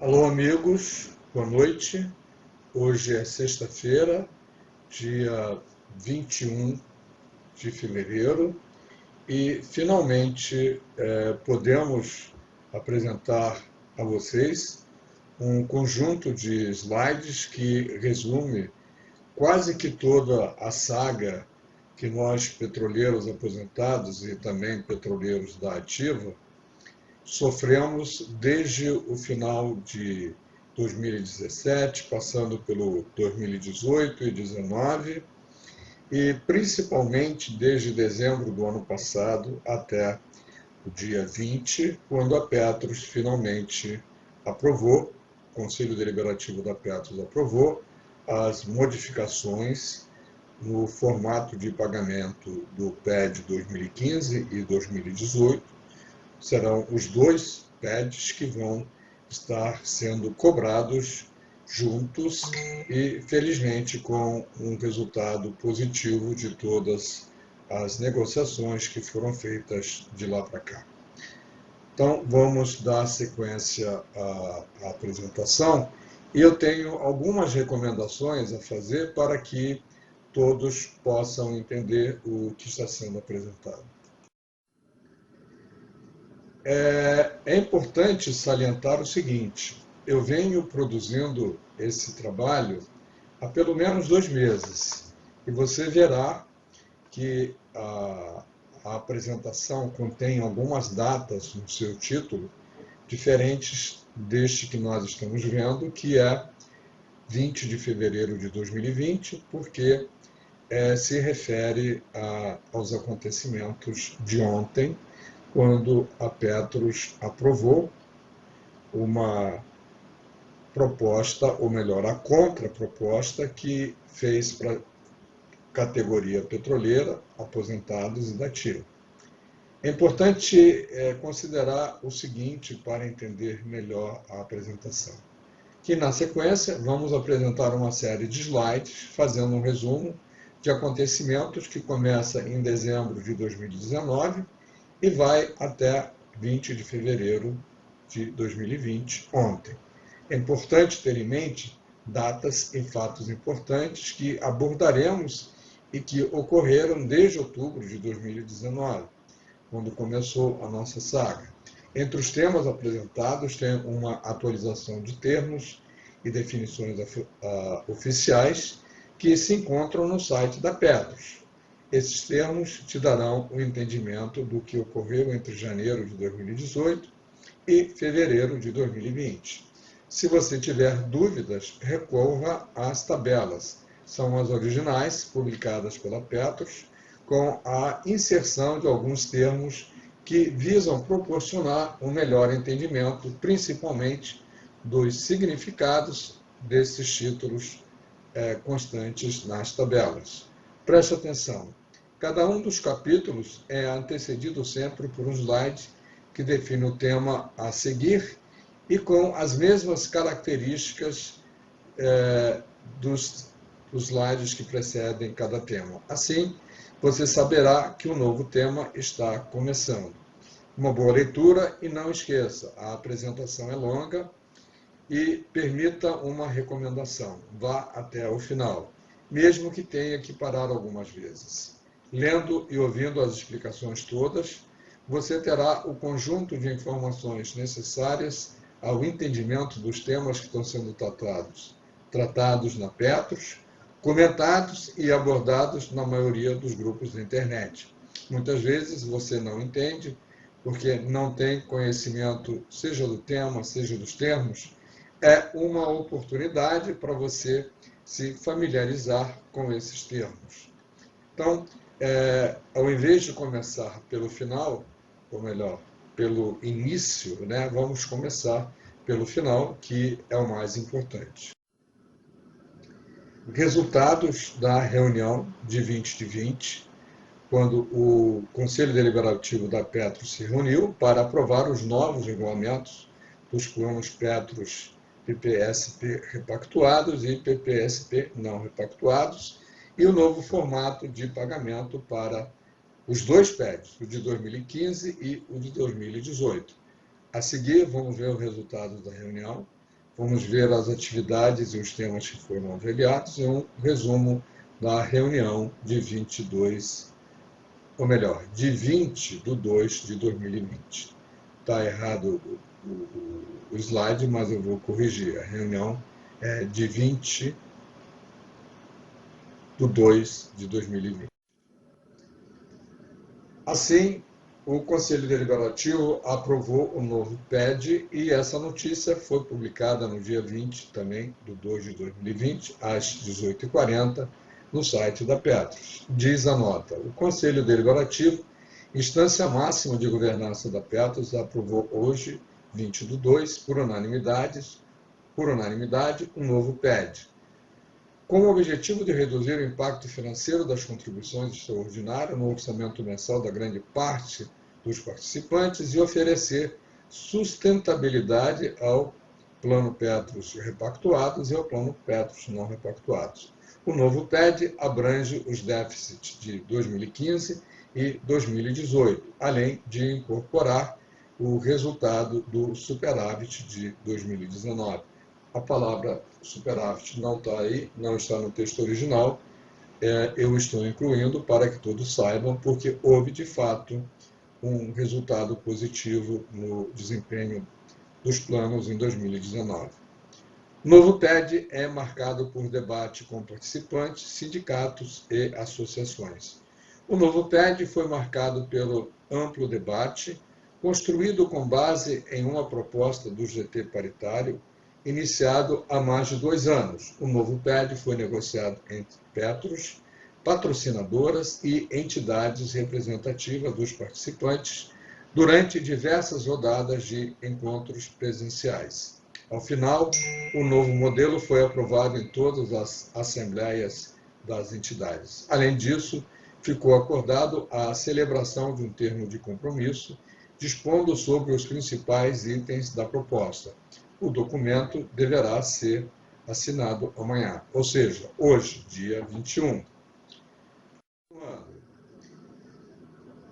Alô, amigos, boa noite. Hoje é sexta-feira, dia 21 de fevereiro, e finalmente podemos apresentar a vocês um conjunto de slides que resume quase que toda a saga que nós, petroleiros aposentados e também petroleiros da ativa, sofremos desde o final de 2017, passando pelo 2018 e 2019, e principalmente desde dezembro do ano passado até o dia 20, quando a Petros finalmente aprovou, o Conselho Deliberativo da Petros aprovou as modificações no formato de pagamento do PED 2015 e 2018. Serão os dois PEDs que vão estar sendo cobrados juntos e, felizmente, com um resultado positivo de todas as negociações que foram feitas de lá para cá. Então, vamos dar sequência à apresentação e eu tenho algumas recomendações a fazer para que todos possam entender o que está sendo apresentado. É importante salientar o seguinte: eu venho produzindo esse trabalho há pelo menos 2 meses, e você verá que a apresentação contém algumas datas no seu título, diferentes deste que nós estamos vendo, que é 20 de fevereiro de 2020, porque se refere aos acontecimentos de ontem, quando a Petros aprovou uma proposta, ou melhor, a contraproposta que fez para a categoria petroleira, aposentados e da ativa. É importante considerar o seguinte para entender melhor a apresentação. Que na sequência vamos apresentar uma série de slides fazendo um resumo de acontecimentos que começa em dezembro de 2019 e vai até 20 de fevereiro de 2020, ontem. É importante ter em mente datas e fatos importantes que abordaremos e que ocorreram desde outubro de 2019, quando começou a nossa saga. Entre os temas apresentados tem uma atualização de termos e definições oficiais que se encontram no site da Petros. Esses termos te darão um entendimento do que ocorreu entre janeiro de 2018 e fevereiro de 2020. Se você tiver dúvidas, recorra às tabelas. São as originais, publicadas pela Petros, com a inserção de alguns termos que visam proporcionar um melhor entendimento, principalmente dos significados desses títulos constantes nas tabelas. Preste atenção. Cada um dos capítulos é antecedido sempre por um slide que define o tema a seguir e com as mesmas características dos slides que precedem cada tema. Assim, você saberá que o novo tema está começando. Uma boa leitura e não esqueça, a apresentação é longa e permita uma recomendação. Vá até o final, mesmo que tenha que parar algumas vezes. Lendo e ouvindo as explicações todas, você terá o conjunto de informações necessárias ao entendimento dos temas que estão sendo tratados na Petros, comentados e abordados na maioria dos grupos da internet. Muitas vezes você não entende, porque não tem conhecimento, seja do tema, seja dos termos. É uma oportunidade para você se familiarizar com esses termos. Então, ao invés de começar pelo final, ou melhor, pelo início, vamos começar pelo final, que é o mais importante. Resultados da reunião de 20 de 20, quando o Conselho Deliberativo da Petros se reuniu para aprovar os novos regulamentos dos planos Petros PPSP repactuados e PPSP não repactuados, e o novo formato de pagamento para os dois PEDs, o de 2015 e o de 2018. A seguir, vamos ver os resultados da reunião. Vamos ver as atividades e os temas que foram avaliados e um resumo da reunião de 22, ou melhor, de 20/2 de 2020. Está errado o slide, mas eu vou corrigir. A reunião é de 20/2 de 2020. Assim, o Conselho Deliberativo aprovou o novo PED e essa notícia foi publicada no dia 20/2 de 2020, às 18h40, no site da Petros. Diz a nota: o Conselho Deliberativo, instância máxima de governança da Petros, aprovou hoje, 20/2, por unanimidade, um novo PED, com o objetivo de reduzir o impacto financeiro das contribuições extraordinárias no orçamento mensal da grande parte dos participantes e oferecer sustentabilidade ao Plano Petros repactuados e ao Plano Petros não repactuados. O novo PED abrange os déficits de 2015 e 2018, além de incorporar o resultado do superávit de 2019. A palavra superávit não está aí, não está no texto original. Eu estou incluindo para que todos saibam, porque houve, de fato, um resultado positivo no desempenho dos planos em 2019. O novo PED é marcado por debate com participantes, sindicatos e associações. O novo PED foi marcado pelo amplo debate, construído com base em uma proposta do GT paritário, iniciado há mais de 2 anos. O novo PED foi negociado entre Petros, patrocinadoras e entidades representativas dos participantes durante diversas rodadas de encontros presenciais. Ao final, o novo modelo foi aprovado em todas as assembleias das entidades. Além disso, ficou acordado a celebração de um termo de compromisso, dispondo sobre os principais itens da proposta. O documento deverá ser assinado amanhã, ou seja, hoje, dia 21.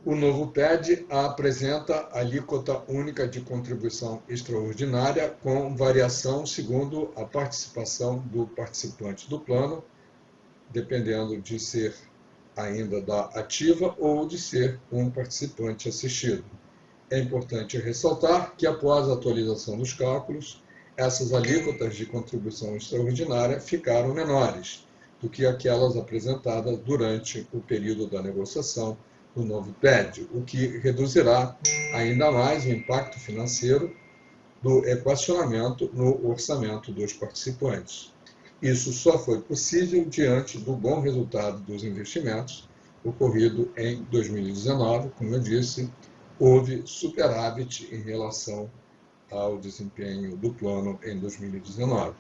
O novo PED apresenta alíquota única de contribuição extraordinária com variação segundo a participação do participante do plano, dependendo de ser ainda da ativa ou de ser um participante assistido. É importante ressaltar que, após a atualização dos cálculos, essas alíquotas de contribuição extraordinária ficaram menores do que aquelas apresentadas durante o período da negociação do novo PED, o que reduzirá ainda mais o impacto financeiro do equacionamento no orçamento dos participantes. Isso só foi possível diante do bom resultado dos investimentos ocorrido em 2019, como eu disse, houve superávit em relação ao desempenho do plano em 2019.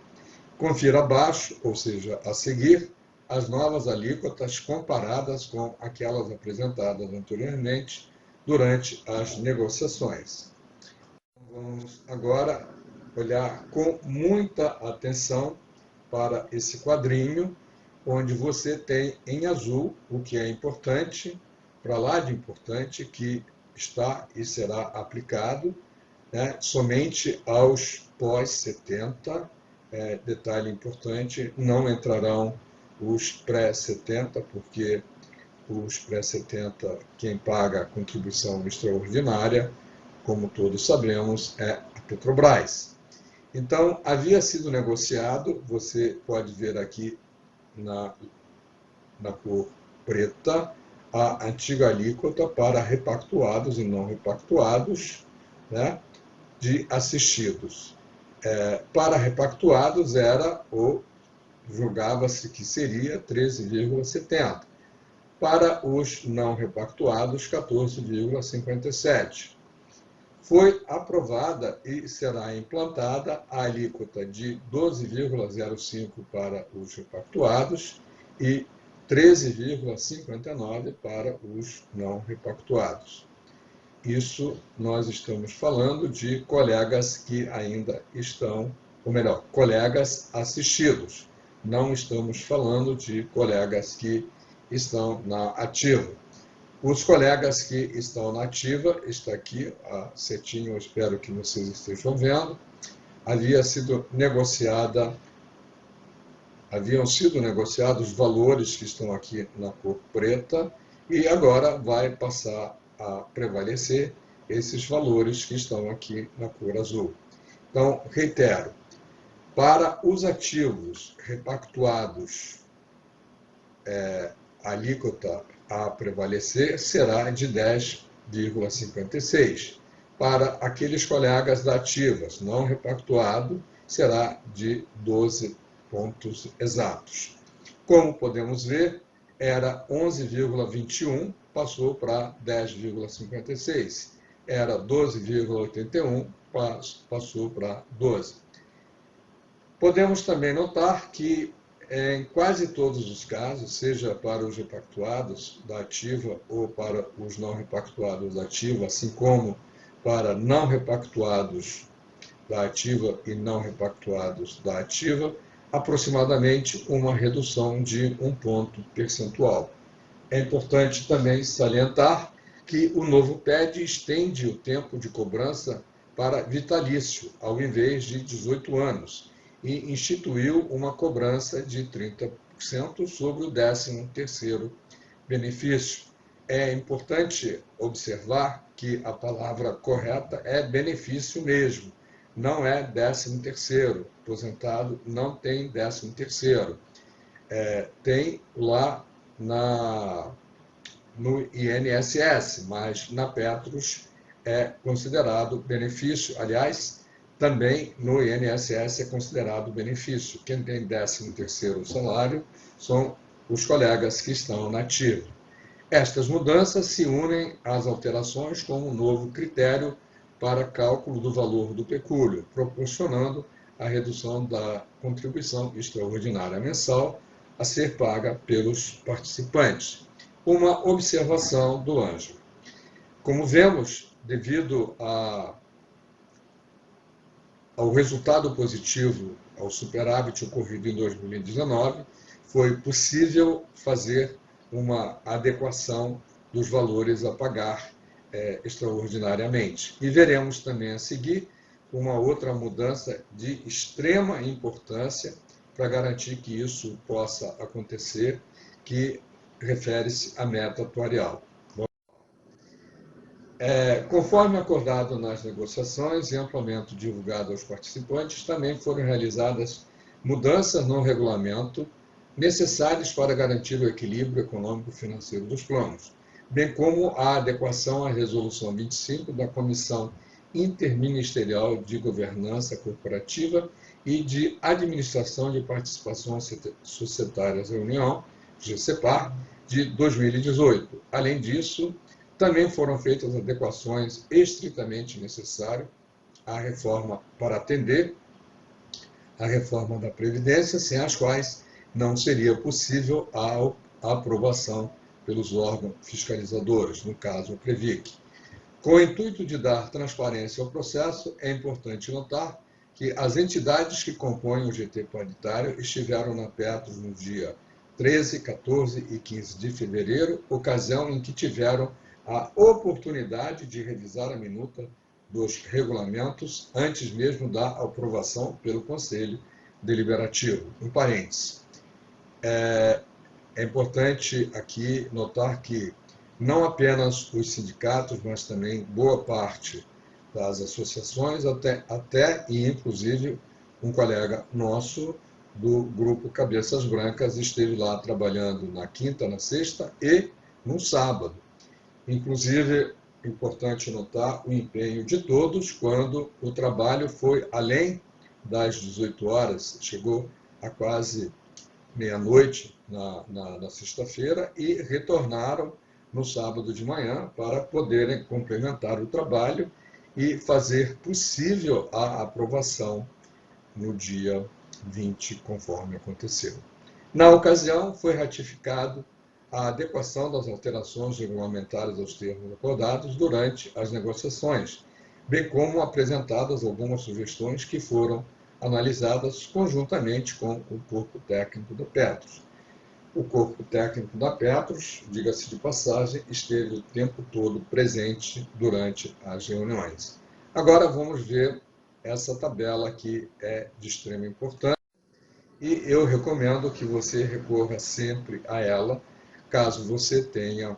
Confira abaixo, ou seja, a seguir, as novas alíquotas comparadas com aquelas apresentadas anteriormente durante as negociações. Vamos agora olhar com muita atenção para esse quadrinho, onde você tem em azul o que é importante, para lá de importante, que está e será aplicado, né, somente aos pós-70. Detalhe importante, não entrarão os pré-70, porque os pré-70, quem paga a contribuição extraordinária, como todos sabemos, é a Petrobras. Então, havia sido negociado, você pode ver aqui na cor preta, a antiga alíquota para repactuados e não repactuados, né, de assistidos. Para repactuados julgava-se que seria 13,70. Para os não repactuados, 14,57. Foi aprovada e será implantada a alíquota de 12,05 para os repactuados e 13,59 para os não repactuados. Isso nós estamos falando de colegas que ainda estão, ou melhor, colegas assistidos. Não estamos falando de colegas que estão na ativa. Os colegas que estão na ativa, está aqui a setinha, eu espero que vocês estejam vendo. haviam sido negociados os valores que estão aqui na cor preta, e agora vai passar a prevalecer esses valores que estão aqui na cor azul. Então, reitero, para os ativos repactuados, a alíquota a prevalecer será de 10,56. Para aqueles colegas da ativas não repactuado, será de 12 pontos exatos. Como podemos ver, era 11,21, passou para 10,56. Era 12,81, passou para 12. Podemos também notar que, em quase todos os casos, seja para os repactuados da ativa ou para os não repactuados da ativa, assim como para não repactuados da ativa e não repactuados da ativa, aproximadamente uma redução de 1 ponto percentual. É importante também salientar que o novo PED estende o tempo de cobrança para vitalício, ao invés de 18 anos, e instituiu uma cobrança de 30% sobre o 13º benefício. É importante observar que a palavra correta é benefício mesmo, não é 13º. Aposentado não tem 13º. Tem lá no INSS, mas na Petros é considerado benefício. Aliás, também no INSS é considerado benefício. Quem tem 13º salário são os colegas que estão na ativa. Estas mudanças se unem às alterações com um novo critério para cálculo do valor do pecúlio, proporcionando a redução da contribuição extraordinária mensal a ser paga pelos participantes. Uma observação do Ângelo. Como vemos, devido ao resultado positivo, ao superávit ocorrido em 2019, foi possível fazer uma adequação dos valores a pagar extraordinariamente. E veremos também a seguir uma outra mudança de extrema importância para garantir que isso possa acontecer, que refere-se à meta atuarial. Conforme acordado nas negociações e amplamente divulgado aos participantes, também foram realizadas mudanças no regulamento necessárias para garantir o equilíbrio econômico-financeiro dos planos, bem como a adequação à Resolução 25 da Comissão Interministerial de Governança Corporativa e de Administração de Participações Societárias da União, GCPAR, de 2018. Além disso, também foram feitas adequações estritamente necessárias à reforma para atender à reforma da Previdência, sem as quais não seria possível a aprovação pelos órgãos fiscalizadores, no caso, o Previc. Com o intuito de dar transparência ao processo, é importante notar que as entidades que compõem o GT paritário estiveram na Petros no dia 13, 14 e 15 de fevereiro, ocasião em que tiveram a oportunidade de revisar a minuta dos regulamentos antes mesmo da aprovação pelo Conselho Deliberativo. Em parênteses, é importante aqui notar que não apenas os sindicatos, mas também boa parte das associações, até e inclusive um colega nosso do grupo Cabeças Brancas esteve lá trabalhando na quinta, na sexta e no sábado. Inclusive, importante notar o empenho de todos quando o trabalho foi além das 18 horas, chegou a quase meia-noite na sexta-feira e retornaram no sábado de manhã para poderem complementar o trabalho e fazer possível a aprovação no dia 20, conforme aconteceu. Na ocasião, foi ratificado a adequação das alterações regulamentares aos termos acordados durante as negociações, bem como apresentadas algumas sugestões que foram analisadas conjuntamente com o corpo técnico da Petros. O corpo técnico da Petros, diga-se de passagem, esteve o tempo todo presente durante as reuniões. Agora vamos ver essa tabela aqui é de extrema importância e eu recomendo que você recorra sempre a ela, caso você tenha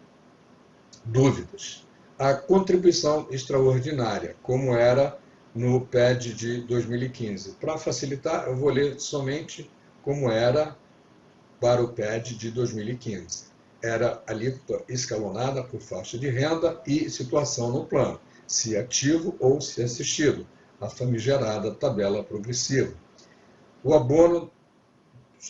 dúvidas. A contribuição extraordinária, como era no PED de 2015. Para facilitar, eu vou ler somente como era para o PED de 2015. Era alíquota escalonada por faixa de renda e situação no plano, se ativo ou se assistido, a famigerada tabela progressiva. O abono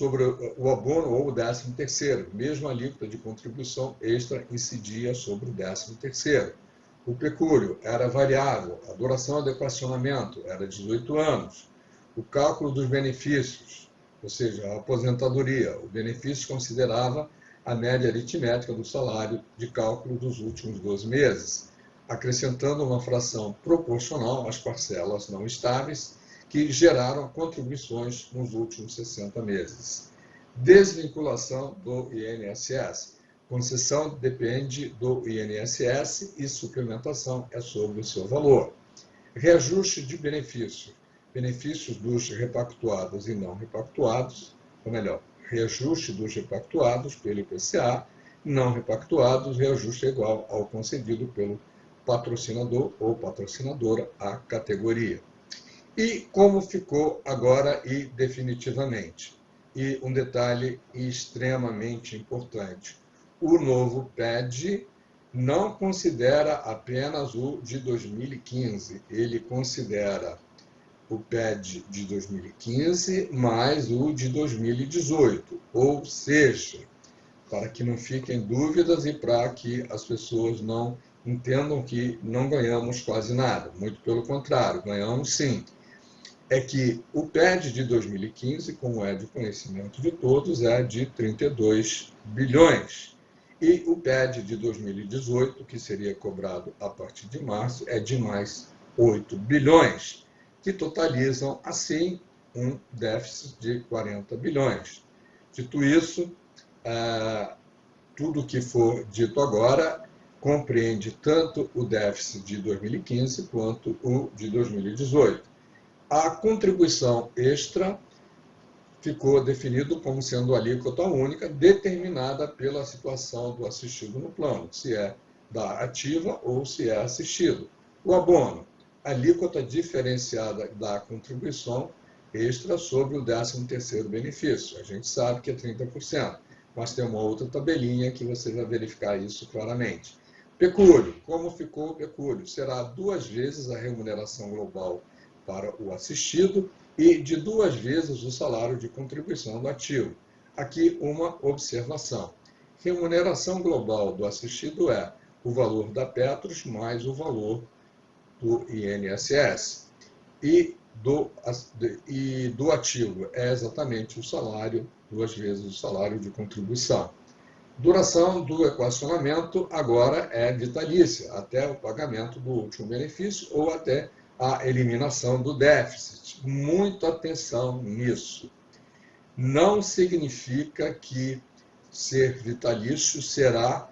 ou o 13º, mesmo a alíquota de contribuição extra incidia sobre o 13º. O pecúlio era variável, a duração do equacionamento era 18 anos. O cálculo dos benefícios, ou seja, a aposentadoria, o benefício considerava a média aritmética do salário de cálculo dos últimos 12 meses, acrescentando uma fração proporcional às parcelas não estáveis que geraram contribuições nos últimos 60 meses. Desvinculação do INSS. Concessão depende do INSS e suplementação é sobre o seu valor. Reajuste de benefícios. Benefícios dos repactuados e não repactuados, ou melhor, reajuste dos repactuados pelo IPCA, não repactuados, reajuste igual ao concedido pelo patrocinador ou patrocinadora à categoria. E como ficou agora e definitivamente? E um detalhe extremamente importante: o novo PED não considera apenas o de 2015, ele considera o PED de 2015 mais o de 2018, ou seja, para que não fiquem dúvidas e para que as pessoas não entendam que não ganhamos quase nada, muito pelo contrário, ganhamos sim. É que o PED de 2015, como é de conhecimento de todos, é de 32 bilhões. E o PED de 2018, que seria cobrado a partir de março, é de mais 8 bilhões, que totalizam, assim, um déficit de 40 bilhões. Dito isso, tudo o que for dito agora compreende tanto o déficit de 2015 quanto o de 2018. A contribuição extra ficou definido como sendo alíquota única, determinada pela situação do assistido no plano, se é da ativa ou se é assistido. O abono, alíquota diferenciada da contribuição extra sobre o 13º benefício. A gente sabe que é 30%, mas tem uma outra tabelinha que você vai verificar isso claramente. Pecúlio, como ficou o pecúlio? Será 2 vezes a remuneração global para o assistido e de 2 vezes o salário de contribuição do ativo. Aqui uma observação. Remuneração global do assistido é o valor da Petros mais o valor do INSS. E do ativo é exatamente o salário, 2 vezes o salário de contribuição. Duração do equacionamento agora é vitalícia, até o pagamento do último benefício ou até a eliminação do déficit. Muita atenção nisso. Não significa que ser vitalício será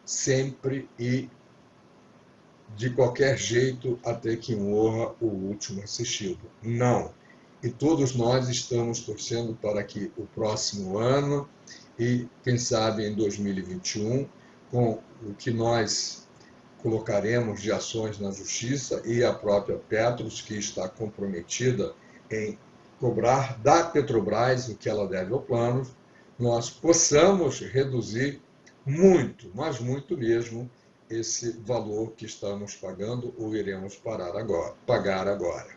sempre e de qualquer jeito até que morra o último assistido. Não. E todos nós estamos torcendo para que o próximo ano e, quem sabe, em 2021, com o que nós colocaremos de ações na Justiça e a própria Petros, que está comprometida em cobrar da Petrobras o que ela deve ao plano, nós possamos reduzir muito, mas muito mesmo, esse valor que estamos pagando ou iremos pagar agora.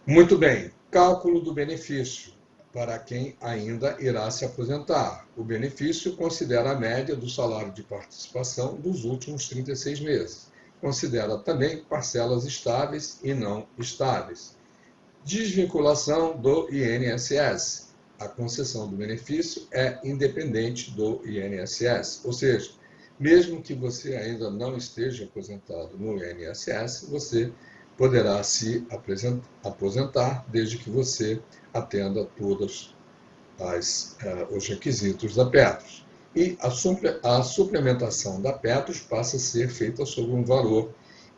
Muito bem, cálculo do benefício para quem ainda irá se aposentar. O benefício considera a média do salário de participação dos últimos 36 meses. Considera também parcelas estáveis e não estáveis. Desvinculação do INSS. A concessão do benefício é independente do INSS, ou seja, mesmo que você ainda não esteja aposentado no INSS, você poderá se aposentar desde que você atenda todos os requisitos da Petros. E a suplementação da Petros passa a ser feita sobre um valor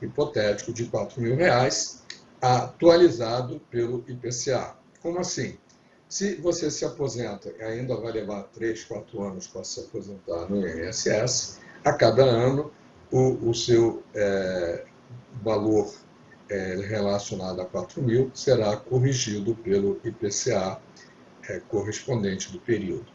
hipotético de R$ 4.000, atualizado pelo IPCA. Como assim? Se você se aposenta e ainda vai levar 3, 4 anos para se aposentar no INSS, a cada ano o seu valor relacionado a 4.000 será corrigido pelo IPCA correspondente do período.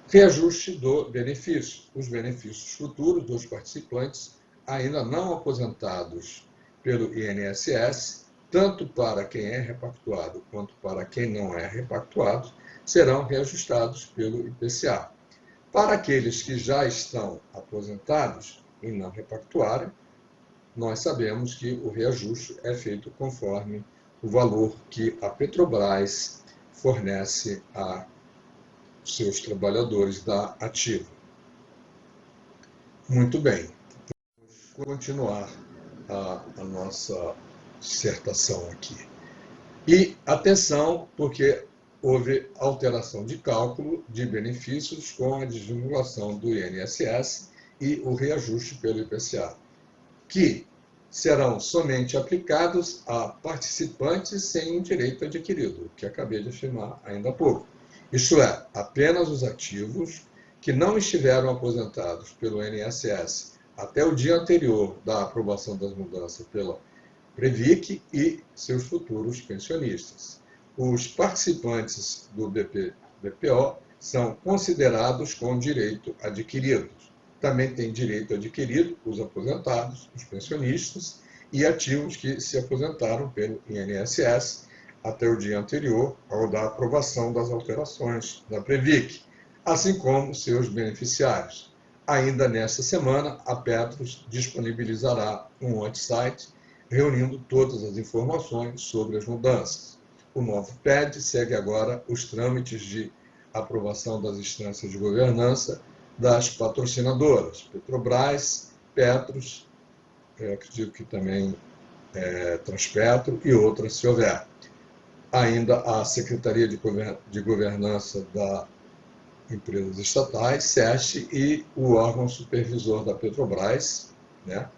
Reajuste do benefício. Os benefícios futuros dos participantes ainda não aposentados pelo INSS, tanto para quem é repactuado quanto para quem não é repactuado, serão reajustados pelo IPCA. Para aqueles que já estão aposentados e não repactuaram, nós sabemos que o reajuste é feito conforme o valor que a Petrobras fornece a seus trabalhadores da ativa. Muito bem, vamos continuar a nossa dissertação aqui. E atenção, porque houve alteração de cálculo de benefícios com a desvinculação do INSS e o reajuste pelo IPCA, que serão somente aplicados a participantes sem direito adquirido, que acabei de afirmar ainda há pouco. Isto é, apenas os ativos que não estiveram aposentados pelo INSS até o dia anterior da aprovação das mudanças pela Previc e seus futuros pensionistas. Os participantes do BPO são considerados com direito adquirido. Também têm direito adquirido os aposentados, os pensionistas e ativos que se aposentaram pelo INSS até o dia anterior ao da aprovação das alterações da Previc, assim como seus beneficiários. Ainda nesta semana, a Petros disponibilizará um website reunindo todas as informações sobre as mudanças. O novo PED segue agora os trâmites de aprovação das instâncias de governança das patrocinadoras, Petrobras, Petros, acredito que também Transpetro e outras, se houver. Ainda a Secretaria de Governança da Empresas Estatais, SESC, e o órgão supervisor da Petrobras, né,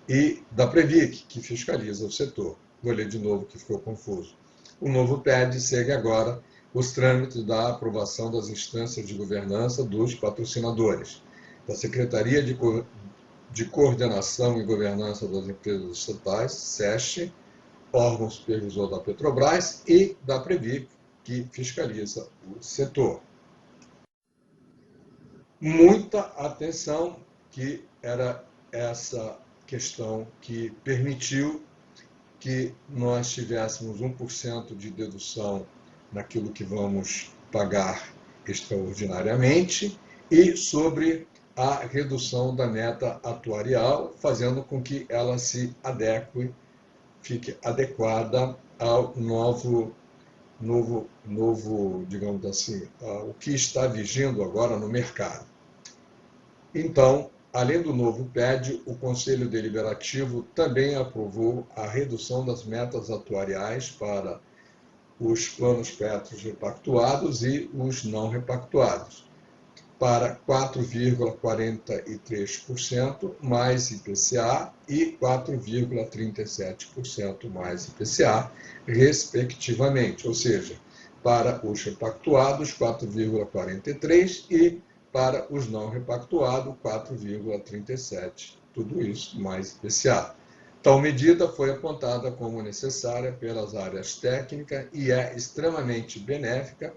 e da Previc, que fiscaliza o setor. Vou ler de novo, que ficou confuso. O novo PED segue agora os trâmites da aprovação das instâncias de governança dos patrocinadores, da Secretaria de Coordenação e Governança das Empresas Estatais, SESC, órgão supervisor da Petrobras, e da Previc, que fiscaliza o setor. Muita atenção, que era essa questão que permitiu que nós tivéssemos 1% de dedução naquilo que vamos pagar extraordinariamente e sobre a redução da meta atuarial, fazendo com que ela se adeque, fique adequada ao novo, digamos assim, o que está vigindo agora no mercado. Então, além do novo PED, o Conselho Deliberativo também aprovou a redução das metas atuariais para os planos Petros repactuados e os não repactuados, para 4,43% mais IPCA e 4,37% mais IPCA, respectivamente. Ou seja, para os repactuados, 4,43% e para os não repactuados, 4,37%. Tudo isso mais IPCA. Tal medida foi apontada como necessária pelas áreas técnicas e é extremamente benéfica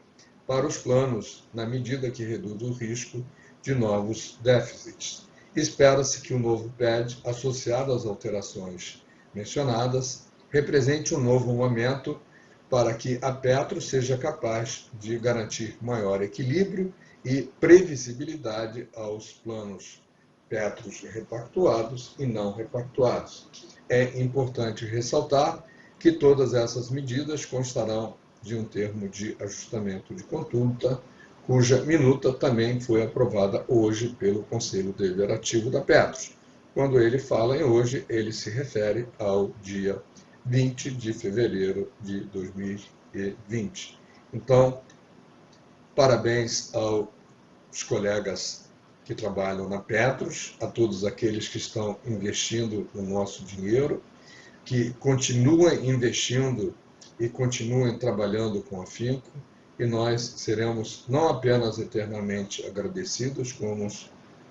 para os planos, na medida que reduz o risco de novos déficits. Espera-se que o novo PED, associado às alterações mencionadas, represente um novo momento para que a Petros seja capaz de garantir maior equilíbrio e previsibilidade aos planos Petros repactuados e não repactuados. É importante ressaltar que todas essas medidas constarão de um termo de ajustamento de conduta, cuja minuta também foi aprovada hoje pelo Conselho Deliberativo da Petros. Quando ele fala em hoje, ele se refere ao dia 20 de fevereiro de 2020. Então, parabéns aos colegas que trabalham na Petros, a todos aqueles que estão investindo o nosso dinheiro, que continuem investindo e continuem trabalhando com afinco, e nós seremos não apenas eternamente agradecidos, como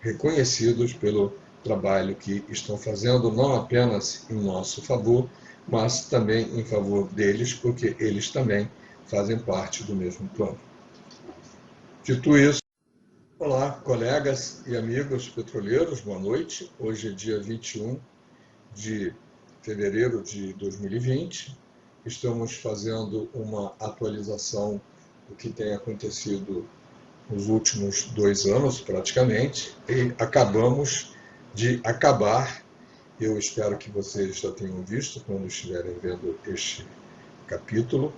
reconhecidos pelo trabalho que estão fazendo, não apenas em nosso favor, mas também em favor deles, porque eles também fazem parte do mesmo plano. Dito isso, olá, colegas e amigos petroleiros, boa noite. Hoje é dia 21 de fevereiro de 2020. Estamos fazendo uma atualização do que tem acontecido nos últimos 2 anos, praticamente, e acabamos de acabar. Eu espero que vocês já tenham visto, quando estiverem vendo este capítulo,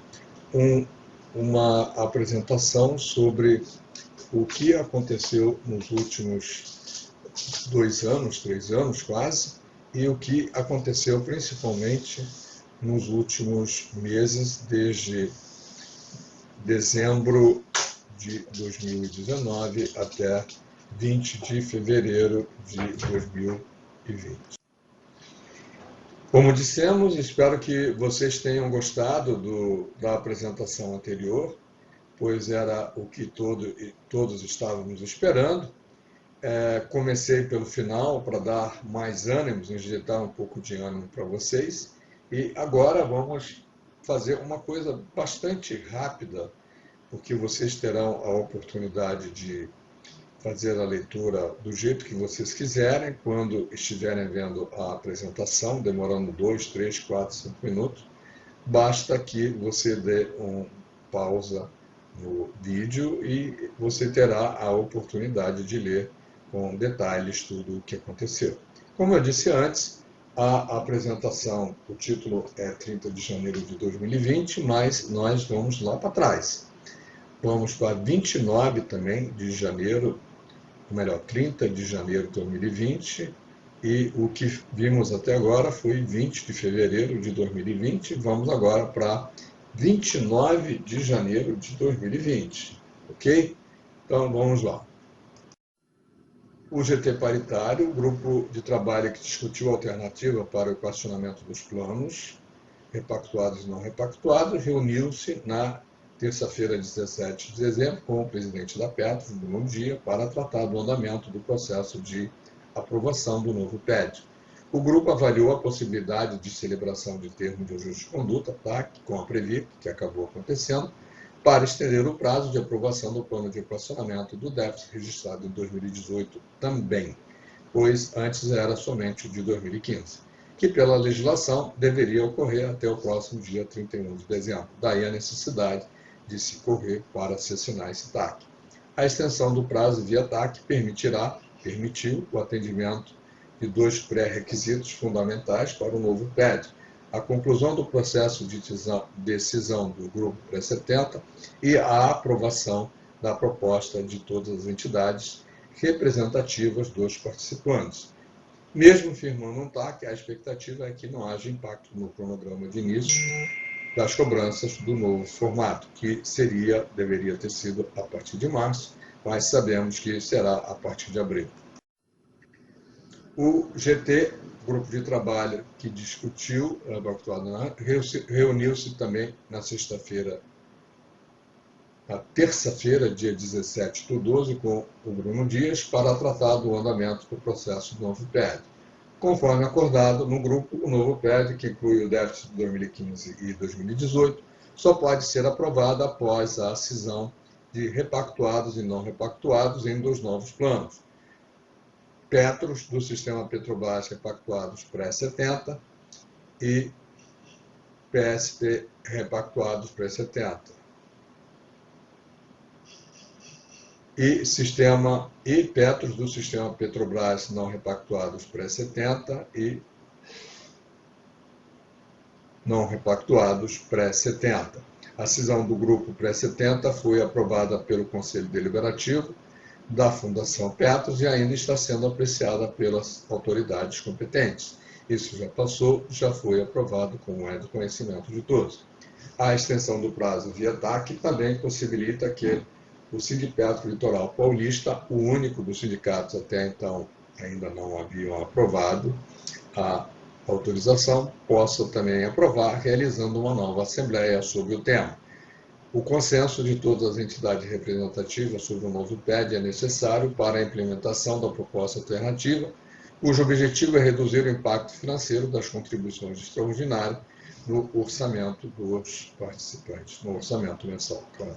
uma apresentação sobre o que aconteceu nos últimos 2 anos, 3 anos quase, e o que aconteceu principalmente nos últimos meses, desde dezembro de 2019 até 20 de fevereiro de 2020. Como dissemos, espero que vocês tenham gostado da apresentação anterior, pois era o que todos estávamos esperando. Comecei pelo final para dar mais ânimos, injetar um pouco de ânimo para vocês, e agora vamos fazer uma coisa bastante rápida, porque vocês terão a oportunidade de fazer a leitura do jeito que vocês quiserem, quando estiverem vendo a apresentação, demorando 2, 3, 4, 5 minutos. Basta que você dê pausa no vídeo e você terá a oportunidade de ler com detalhes tudo o que aconteceu. Como eu disse antes, a apresentação, o título é 30 de janeiro de 2020, mas nós vamos lá para trás. Vamos para 29 também de janeiro, ou melhor, 30 de janeiro de 2020, e o que vimos até agora foi 20 de fevereiro de 2020. Vamos agora para 29 de janeiro de 2020, ok? Então, vamos lá. O GT Paritário, o grupo de trabalho que discutiu a alternativa para o equacionamento dos planos, repactuados e não repactuados, reuniu-se na terça-feira, 17 de dezembro, com o presidente da Petros, Bruno Dias, para tratar do andamento do processo de aprovação do novo PED. O grupo avaliou a possibilidade de celebração de termo de ajuste de conduta, TAC, com a Previc, que acabou acontecendo, para estender o prazo de aprovação do plano de equacionamento do déficit registrado em 2018 também, pois antes era somente o de 2015, que pela legislação deveria ocorrer até o próximo dia 31 de dezembro. Daí a necessidade de se correr para se assinar esse TAC. A extensão do prazo via TAC permitiu o atendimento de 2 pré-requisitos fundamentais para o novo PED: a conclusão do processo de decisão do grupo pré-70 e a aprovação da proposta de todas as entidades representativas dos participantes. Mesmo firmando um TAC, a expectativa é que não haja impacto no cronograma de início das cobranças do novo formato, que deveria ter sido a partir de março, mas sabemos que será a partir de abril. O GT, grupo de trabalho que discutiu, reuniu-se também na terça-feira, dia 17 do 12, com o Bruno Dias, para tratar do andamento do processo do novo PED. Conforme acordado no grupo, o novo PED, que inclui o déficit de 2015 e 2018, só pode ser aprovado após a cisão de repactuados e não repactuados em 2 novos planos: Petros, do sistema Petrobras repactuados pré-70, e PSP repactuados pré-70. E Petros, do sistema Petrobras não repactuados pré-70 e não repactuados pré-70. A cisão do grupo pré-70 foi aprovada pelo Conselho Deliberativo da Fundação Petros e ainda está sendo apreciada pelas autoridades competentes. Isso já passou, já foi aprovado, como é do conhecimento de todos. A extensão do prazo via TAC também possibilita que o Sindipetro Litoral Paulista, o único dos sindicatos até então ainda não haviam aprovado a autorização, possa também aprovar, realizando uma nova assembleia sobre o tema. O consenso de todas as entidades representativas sobre o novo PED é necessário para a implementação da proposta alternativa, cujo objetivo é reduzir o impacto financeiro das contribuições extraordinárias no orçamento dos participantes, no orçamento mensal. Claro.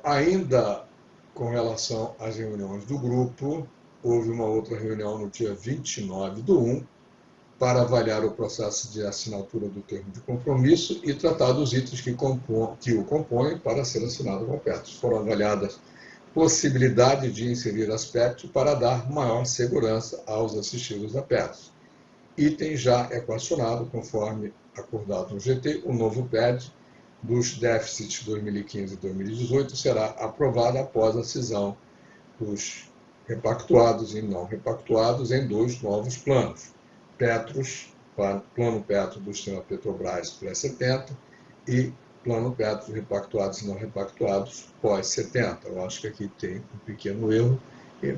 Ainda com relação às reuniões do grupo, houve uma outra reunião no dia 29/1, para avaliar o processo de assinatura do termo de compromisso e tratar dos itens que o compõem para ser assinado com o Petros. Foram avaliadas possibilidade de inserir aspectos para dar maior segurança aos assistidos a Petros. Item já equacionado, conforme acordado no GT, o novo PED dos déficits 2015 e 2018 será aprovado após a cisão dos repactuados e não repactuados em 2 novos planos. Petros, plano Petro do sistema Petrobras pré-70 e plano Petro repactuados e não repactuados pós-70. Eu acho que aqui tem um pequeno erro,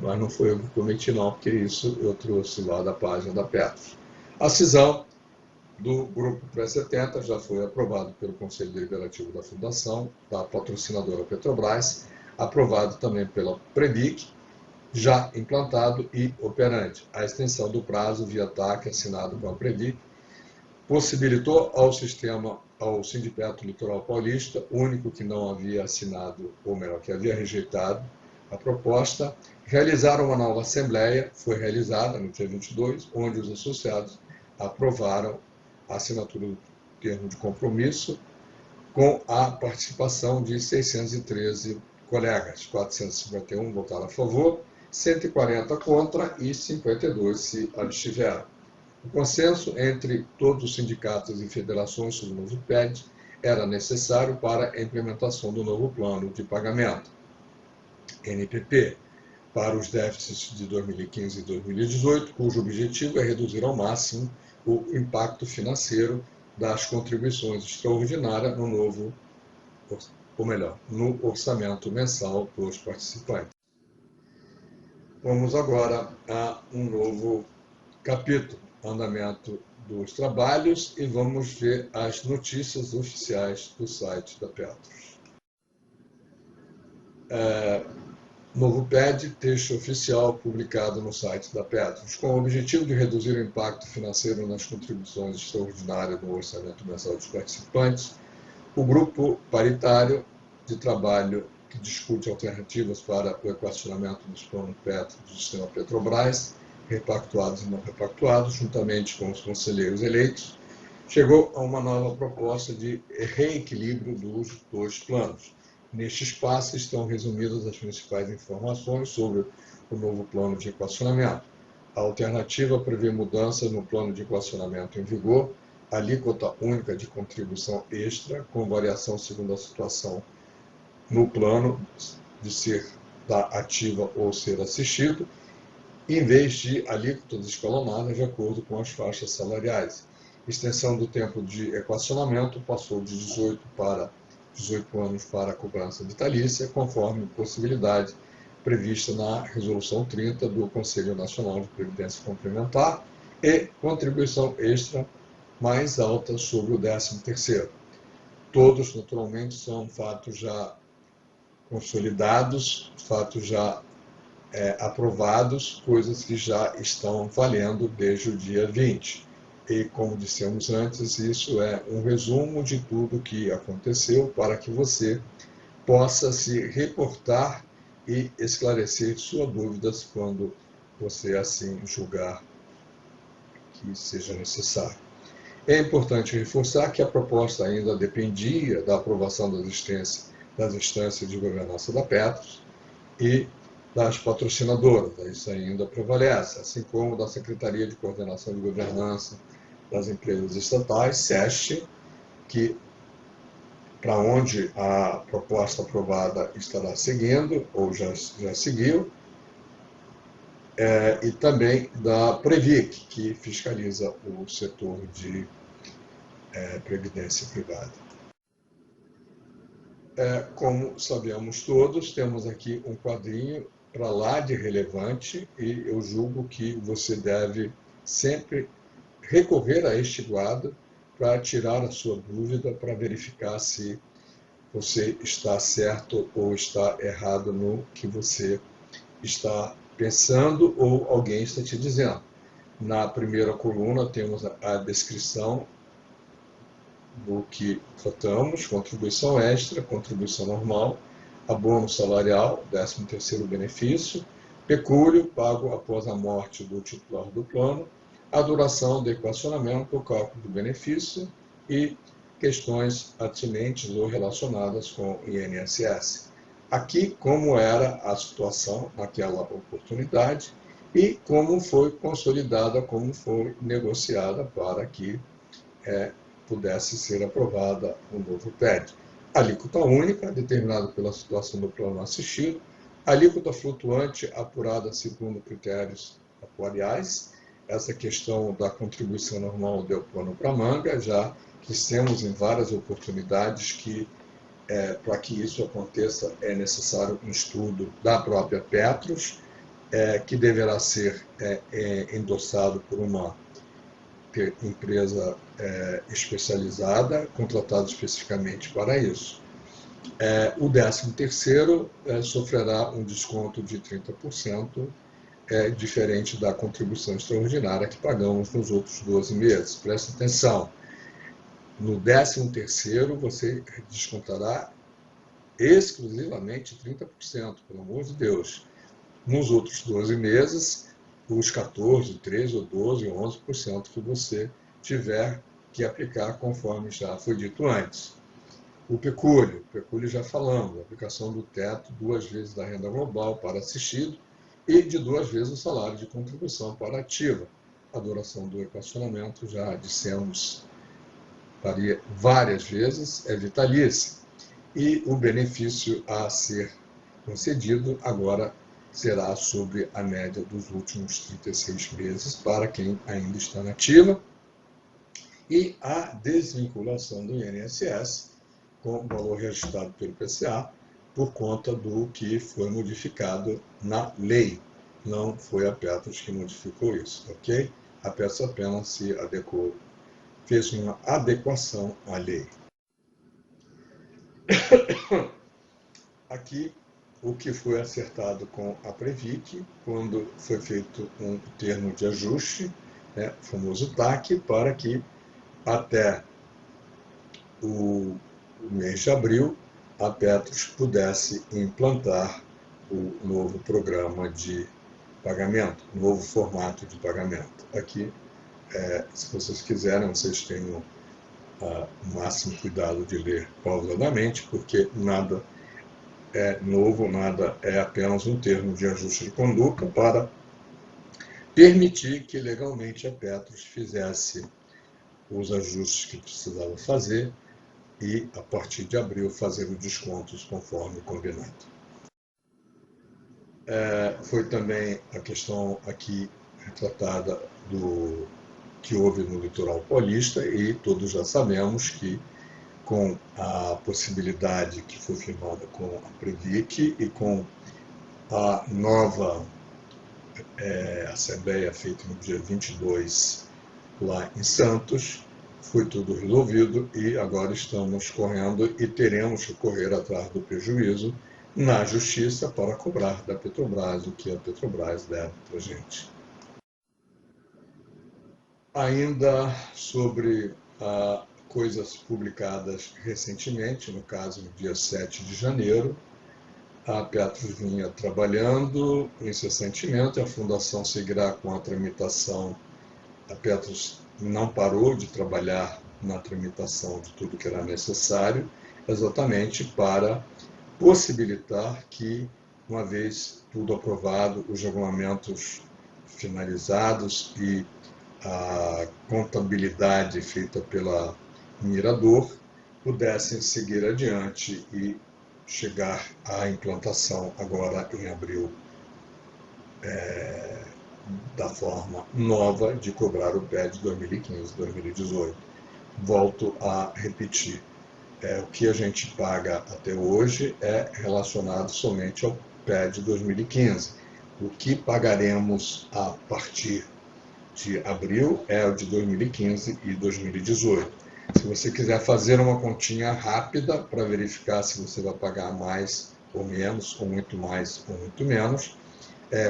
mas não foi eu que cometi não, porque isso eu trouxe lá da página da Petros. A cisão do grupo pré-70 já foi aprovado pelo Conselho Deliberativo da Fundação, da patrocinadora Petrobras, aprovado também pela Previc, já implantado e operante. A extensão do prazo via TAC assinado com a Previc possibilitou ao Sindipetro Litoral Paulista, único que não havia assinado, ou melhor, que havia rejeitado a proposta, realizar uma nova assembleia, foi realizada no dia 22, onde os associados aprovaram a assinatura do termo de compromisso com a participação de 613 colegas, 451 votaram a favor, 140 contra e 52 se abstiveram. O consenso entre todos os sindicatos e federações sobre o novo PED era necessário para a implementação do novo plano de pagamento, NPP, para os déficits de 2015 e 2018, cujo objetivo é reduzir ao máximo o impacto financeiro das contribuições extraordinárias no novo, ou melhor, no orçamento mensal dos participantes. Vamos agora a um novo capítulo, andamento dos trabalhos, e vamos ver as notícias oficiais do site da Petros. Novo PED, texto oficial publicado no site da Petros. Com o objetivo de reduzir o impacto financeiro nas contribuições extraordinárias no orçamento mensal dos participantes, o grupo paritário de trabalho que discute alternativas para o equacionamento dos planos Petro do sistema Petrobras, repactuados e não repactuados, juntamente com os conselheiros eleitos, chegou a uma nova proposta de reequilíbrio dos 2 planos. Neste espaço estão resumidas as principais informações sobre o novo plano de equacionamento. A alternativa prevê mudanças no plano de equacionamento em vigor, alíquota única de contribuição extra, com variação segundo a situação no plano de ser da ativa ou ser assistido, em vez de alíquotas escalonadas de acordo com as faixas salariais. Extensão do tempo de equacionamento passou de 18 anos para a cobrança vitalícia, conforme possibilidade prevista na Resolução 30 do Conselho Nacional de Previdência Complementar e contribuição extra mais alta sobre o 13º. Todos, naturalmente, são fatos já consolidados, fatos já aprovados, coisas que já estão valendo desde o dia 20. E, como dissemos antes, isso é um resumo de tudo que aconteceu para que você possa se reportar e esclarecer suas dúvidas quando você assim julgar que seja necessário. É importante reforçar que a proposta ainda dependia da aprovação das instâncias de governança da Petros e das patrocinadoras, isso ainda prevalece, assim como da Secretaria de Coordenação de Governança das Empresas Estatais, SESC, que para onde a proposta aprovada estará seguindo, ou já seguiu, e também da Previc, que fiscaliza o setor de previdência privada. Como sabemos todos, temos aqui um quadrinho para lá de relevante e eu julgo que você deve sempre recorrer a este quadro para tirar a sua dúvida, para verificar se você está certo ou está errado no que você está pensando ou alguém está te dizendo. Na primeira coluna temos a descrição do que tratamos: contribuição extra, contribuição normal, abono salarial, 13º benefício, pecúlio pago após a morte do titular do plano, a duração do equacionamento, o cálculo do benefício e questões atinentes ou relacionadas com o INSS. Aqui, como era a situação naquela oportunidade e como foi consolidada, como foi negociada para que pudesse ser aprovada um novo PED. Alíquota única, determinada pela situação do plano assistido, alíquota flutuante, apurada segundo critérios atuariais. Essa questão da contribuição normal deu pano para manga, já dissemos em várias oportunidades que para que isso aconteça é necessário um estudo da própria Petros, que deverá ser endossado por uma empresa especializada, contratada especificamente para isso. O 13º sofrerá um desconto de 30%, diferente da contribuição extraordinária que pagamos nos outros 12 meses. Presta atenção, no 13º você descontará exclusivamente 30%, pelo amor de Deus. Nos outros 12 meses, os 14%, 13% ou 12% ou 11% que você tiver que aplicar, conforme já foi dito antes. O pecúlio já falamos, aplicação do teto 2 vezes da renda global para assistido e de 2 vezes o salário de contribuição para ativa. A duração do equacionamento, já dissemos várias vezes, é vitalícia. E o benefício a ser concedido agora será sobre a média dos últimos 36 meses para quem ainda está na ativa, e a desvinculação do INSS com o valor registrado pelo PCA por conta do que foi modificado na lei. Não foi a Petros que modificou isso, ok? A Petros apenas se adequou, fez uma adequação à lei. Aqui, o que foi acertado com a Previc, quando foi feito um termo de ajuste, o famoso TAC, para que até o mês de abril a Petros pudesse implantar o novo programa de pagamento, novo formato de pagamento. Aqui, se vocês quiserem, vocês tenham o máximo cuidado de ler pausadamente, porque nada é novo, nada é apenas um termo de ajuste de conduta para permitir que legalmente a Petros fizesse os ajustes que precisava fazer e, a partir de abril, fazer os descontos conforme combinado. Foi também a questão aqui retratada do que houve no litoral paulista, e todos já sabemos que, com a possibilidade que foi firmada com a Previc e com a nova assembleia feita no dia 22 lá em Santos, foi tudo resolvido e agora estamos correndo e teremos que correr atrás do prejuízo na justiça para cobrar da Petrobras o que a Petrobras deve para a gente. Ainda sobre coisas publicadas recentemente, no caso no dia 7 de janeiro, a Petros vinha trabalhando incessantemente, a Fundação seguirá com a tramitação. A Petros não parou de trabalhar na tramitação de tudo que era necessário, exatamente para possibilitar que, uma vez tudo aprovado, os regulamentos finalizados e a contabilidade feita pela Mirador pudessem seguir adiante e chegar à implantação agora em abril da forma nova de cobrar o PED 2015-2018. Volto a repetir, o que a gente paga até hoje é relacionado somente ao PED 2015. O que pagaremos a partir de abril é o de 2015 e 2018. Se você quiser fazer uma continha rápida para verificar se você vai pagar mais ou menos, ou muito mais ou muito menos,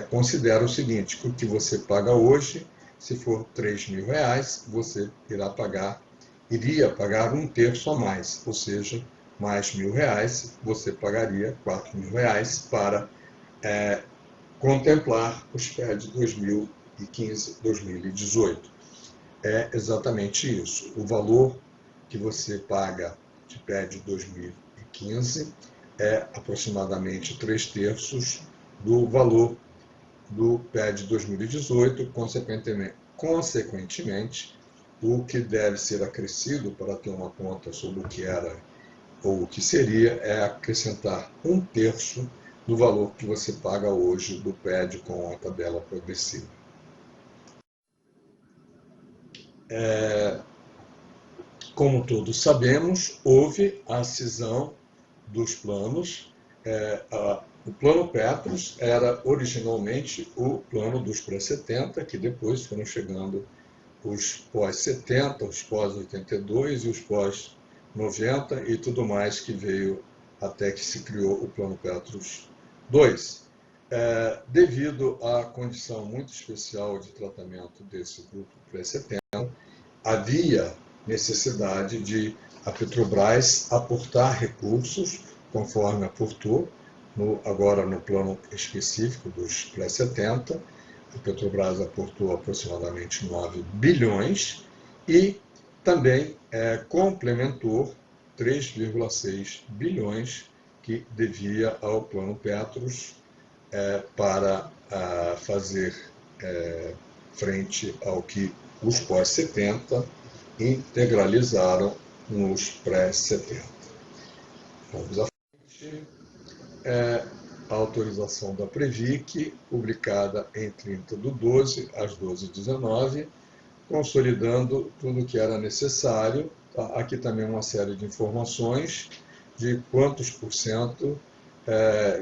considera o seguinte, que o que você paga hoje, se for R$3.000, você iria pagar um terço a mais, ou seja, mais R$1.000, você pagaria R$4.000 para contemplar os PED 2015, 2018. É exatamente isso. O valor que você paga de PED 2015 é aproximadamente 3/3 do valor do PED 2018, consequentemente, o que deve ser acrescido para ter uma conta sobre o que era ou o que seria é acrescentar 1/3 do valor que você paga hoje do PED com a tabela progressiva. Como todos sabemos, houve a cisão dos planos. O plano Petros era originalmente o plano dos pré-70, que depois foram chegando os pós-70, os pós-82 e os pós-90 e tudo mais que veio até que se criou o plano Petros II. Devido à condição muito especial de tratamento desse grupo pré-70, havia necessidade de a Petrobras aportar recursos, conforme aportou, agora no plano específico dos pré-70, a Petrobras aportou aproximadamente 9 bilhões e também complementou 3,6 bilhões que devia ao plano Petros para fazer frente ao que os pós-70 integralizaram nos pré-70. Vamos à frente. A autorização da Previc, publicada em 30/12 às 12h19, consolidando tudo o que era necessário. Aqui também uma série de informações de quantos por cento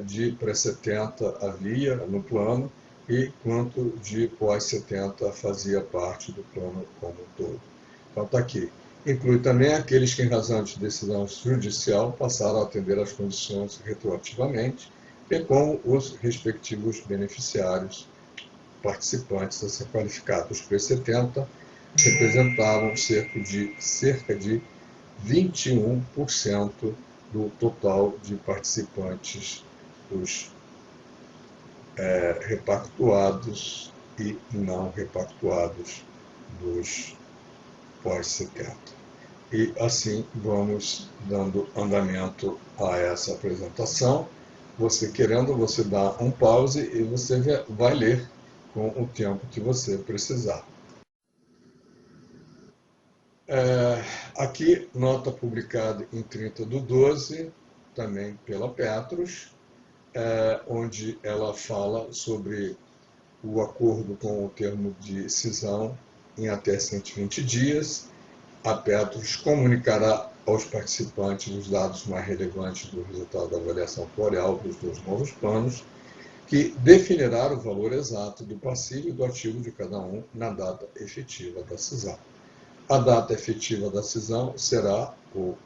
de pré-70 havia no plano e quanto de pós-70 fazia parte do plano como um todo. Então está aqui. Inclui também aqueles que, em razão de decisão judicial, passaram a atender às condições retroativamente, bem como os respectivos beneficiários participantes a ser qualificados. Os pré-70 representavam cerca de 21% do total de participantes dos repactuados e não repactuados dos pós-70. E assim vamos dando andamento a essa apresentação. Você querendo, você dá um pause e você vai ler com o tempo que você precisar. Aqui, nota publicada em 30/12, também pela Petros, onde ela fala sobre o acordo com o termo de cisão em até 120 dias. A Petros comunicará aos participantes os dados mais relevantes do resultado da avaliação atuarial dos dois novos planos, que definirá o valor exato do passivo e do ativo de cada um na data efetiva da cisão. A data efetiva da cisão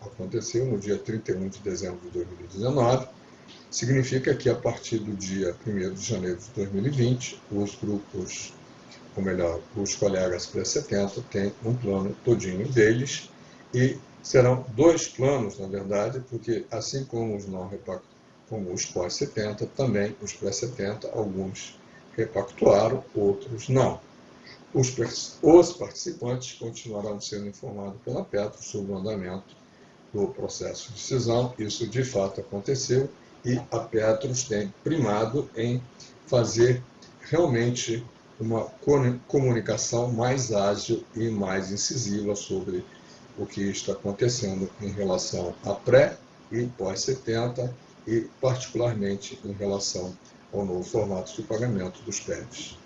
aconteceu no dia 31 de dezembro de 2019, significa que a partir do dia 1º de janeiro de 2020, os colegas pré-70 têm um plano todinho deles, e serão dois planos, na verdade, porque assim como os pós-70, também os pré-70, alguns repactuaram, outros não. Os participantes continuarão sendo informados pela Petros sobre o andamento do processo de cisão. Isso de fato aconteceu e a Petros tem primado em fazer realmente uma comunicação mais ágil e mais incisiva sobre o que está acontecendo em relação a pré e pós-70 e particularmente em relação ao novo formato de pagamento dos PEDs.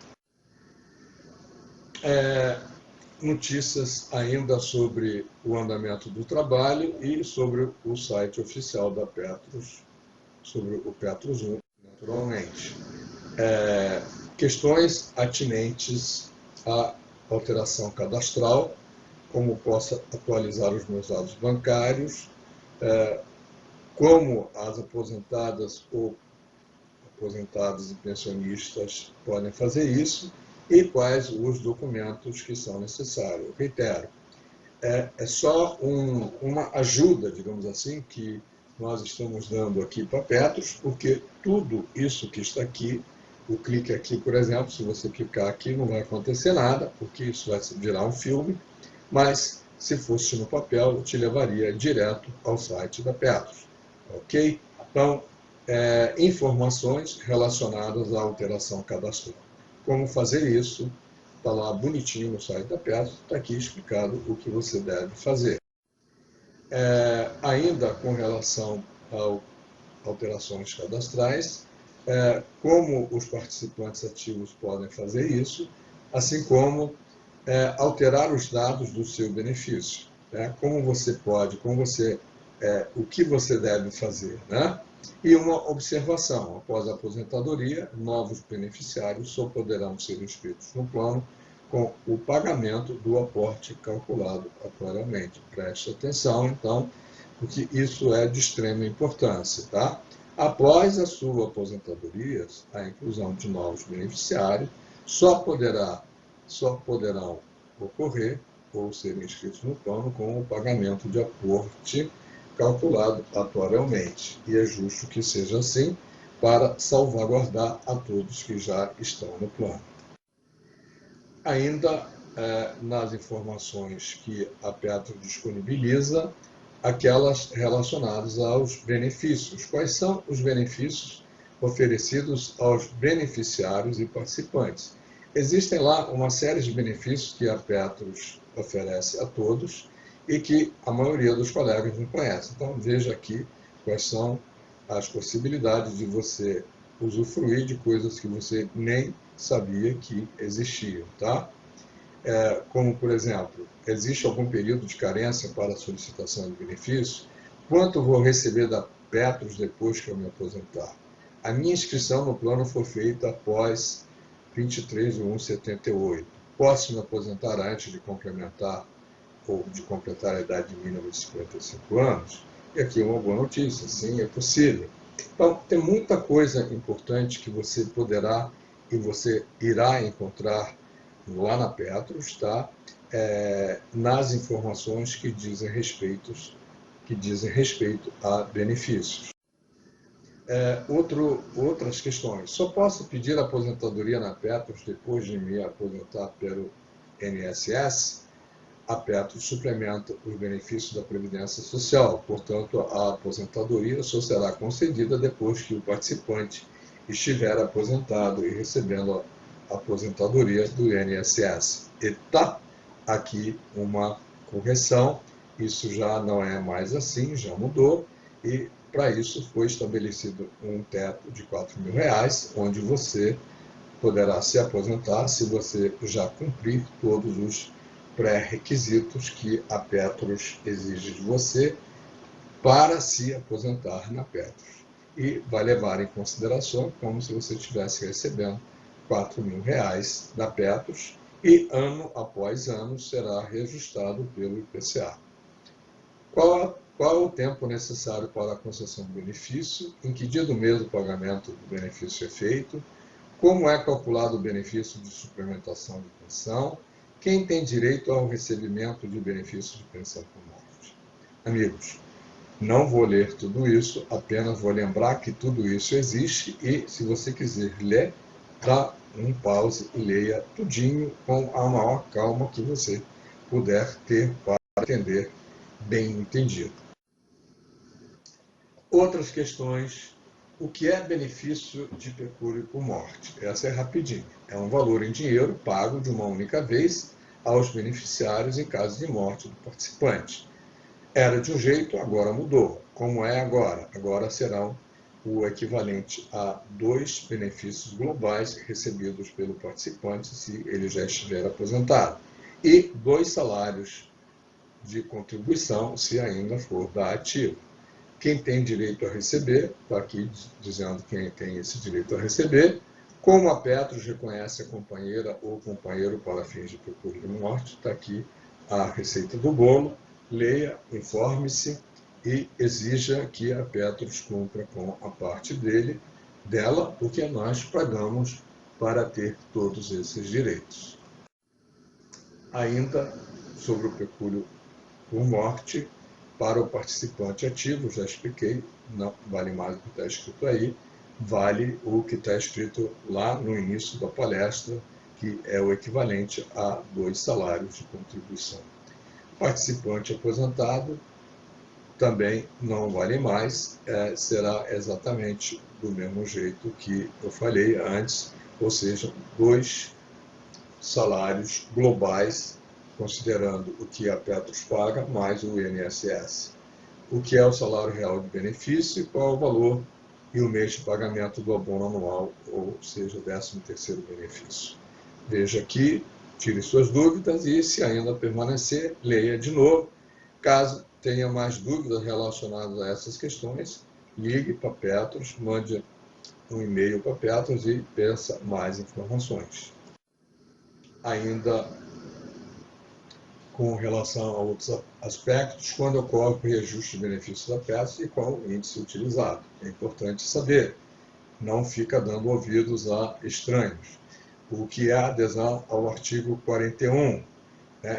Notícias ainda sobre o andamento do trabalho e sobre o site oficial da Petros, sobre o Petros 1, naturalmente. Questões atinentes à alteração cadastral, como posso atualizar os meus dados bancários, como as aposentadas ou aposentados e pensionistas podem fazer isso e quais os documentos que são necessários. Eu reitero, é só uma ajuda, digamos assim, que nós estamos dando aqui para Petros, porque tudo isso que está aqui, o clique aqui, por exemplo, se você clicar aqui não vai acontecer nada, porque isso vai virar um filme, mas se fosse no papel, eu te levaria direto ao site da Petros, ok? Então, informações relacionadas à alteração cadastral. Como fazer isso? Está lá bonitinho no site da Petros, está aqui explicado o que você deve fazer. Ainda com relação a alterações cadastrais, como os participantes ativos podem fazer isso, assim como alterar os dados do seu benefício. Como você pode, o que você deve fazer, né? E uma observação: após a aposentadoria, novos beneficiários só poderão ser inscritos no plano com o pagamento do aporte calculado atualmente. Preste atenção, então, porque isso é de extrema importância, tá? Após a sua aposentadoria, a inclusão de novos beneficiários só poderão ocorrer ou serem inscritos no plano com o pagamento de aporte calculado atuarialmente. E é justo que seja assim para salvaguardar a todos que já estão no plano. Ainda nas informações que a Petros disponibiliza, aquelas relacionadas aos benefícios. Quais são os benefícios oferecidos aos beneficiários e participantes? Existem lá uma série de benefícios que a Petros oferece a todos e que a maioria dos colegas não conhece. Então, veja aqui quais são as possibilidades de você usufruir de coisas que você nem sabia que existiam, tá? Como, por exemplo, existe algum período de carência para a solicitação de benefício? Quanto vou receber da Petros depois que eu me aposentar? A minha inscrição no plano foi feita após 23/1/78. Posso me aposentar antes de complementar ou de completar a idade mínima de 55 anos? E aqui uma boa notícia: sim, é possível. Então, tem muita coisa importante que você poderá e você irá encontrar lá na Petros, tá? Nas informações que dizem respeito a benefícios. Outras questões. Só posso pedir aposentadoria na Petros depois de me aposentar pelo INSS? A Petros suplementa os benefícios da Previdência Social, portanto, a aposentadoria só será concedida depois que o participante estiver aposentado e recebendo a aposentadoria do INSS. E tá aqui uma correção, isso já não é mais assim, já mudou, e para isso foi estabelecido um teto de R$4.000, onde você poderá se aposentar se você já cumprir todos os pré-requisitos que a Petros exige de você para se aposentar na Petros. E vai levar em consideração como se você estivesse recebendo R$4.000 da Petros e ano após ano será reajustado pelo IPCA. Qual o tempo necessário para a concessão do benefício? Em que dia do mês o pagamento do benefício é feito? Como é calculado o benefício de suplementação de pensão? Quem tem direito ao recebimento de benefício de pensão por morte? Amigos, não vou ler tudo isso, apenas vou lembrar que tudo isso existe e, se você quiser ler, dá um pause e leia tudinho com a maior calma que você puder ter para entender bem entendido. Outras questões. O que é benefício de pecúlio por morte? Essa é rapidinho. É um valor em dinheiro pago de uma única vez aos beneficiários em caso de morte do participante. Era de um jeito, agora mudou. Como é agora? Agora serão o equivalente a 2 benefícios globais recebidos pelo participante se ele já estiver aposentado e 2 salários de contribuição se ainda for da ativa. quem tem direito a receber, está aqui dizendo quem tem esse direito a receber, como a Petros reconhece a companheira ou companheiro para fins de pecúlio de morte, está aqui a receita do bolo, leia, informe-se e exija que a Petros cumpra com a parte dela, porque nós pagamos para ter todos esses direitos. Ainda sobre o pecúlio por morte, para o participante ativo, já expliquei, não vale mais o que está escrito aí, vale o que está escrito lá no início da palestra, que é o equivalente a 2 salários de contribuição. Participante aposentado também não vale mais, será exatamente do mesmo jeito que eu falei antes, ou seja, 2 salários globais, considerando o que a Petros paga, mais o INSS. O que é o salário real de benefício e qual é o valor e o mês de pagamento do abono anual, ou seja, o 13º benefício. Veja aqui, tire suas dúvidas e, se ainda permanecer, leia de novo. Caso tenha mais dúvidas relacionadas a essas questões, ligue para a Petros, mande um e-mail para a Petros e peça mais informações. Ainda com relação a outros aspectos, quando ocorre o reajuste de benefícios da Petros e qual o índice utilizado. É importante saber, não fica dando ouvidos a estranhos. O que é a adesão ao artigo 41?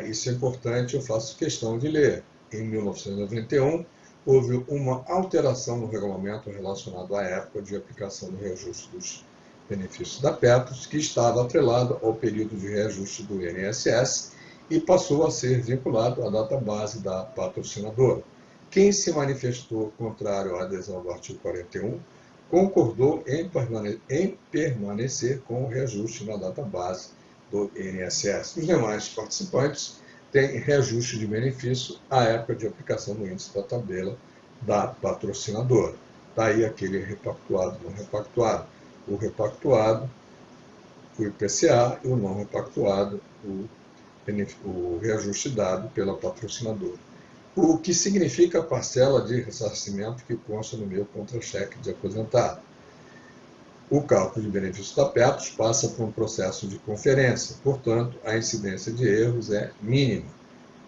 Isso é importante, eu faço questão de ler. Em 1991, houve uma alteração no regulamento relacionado à época de aplicação do reajuste dos benefícios da Petros, que estava atrelado ao período de reajuste do INSS e passou a ser vinculado à data base da patrocinadora. Quem se manifestou contrário à adesão ao artigo 41 concordou em permanecer com o reajuste na data base do INSS. Os demais participantes têm reajuste de benefício à época de aplicação do índice da tabela da patrocinadora. Daí aquele repactuado, não repactuado. O repactuado, o IPCA, e o não repactuado, o reajuste dado pela patrocinadora. O que significa a parcela de ressarcimento que consta no meu contra-cheque de aposentado. O cálculo de benefícios da Petros passa por um processo de conferência, portanto, a incidência de erros é mínima.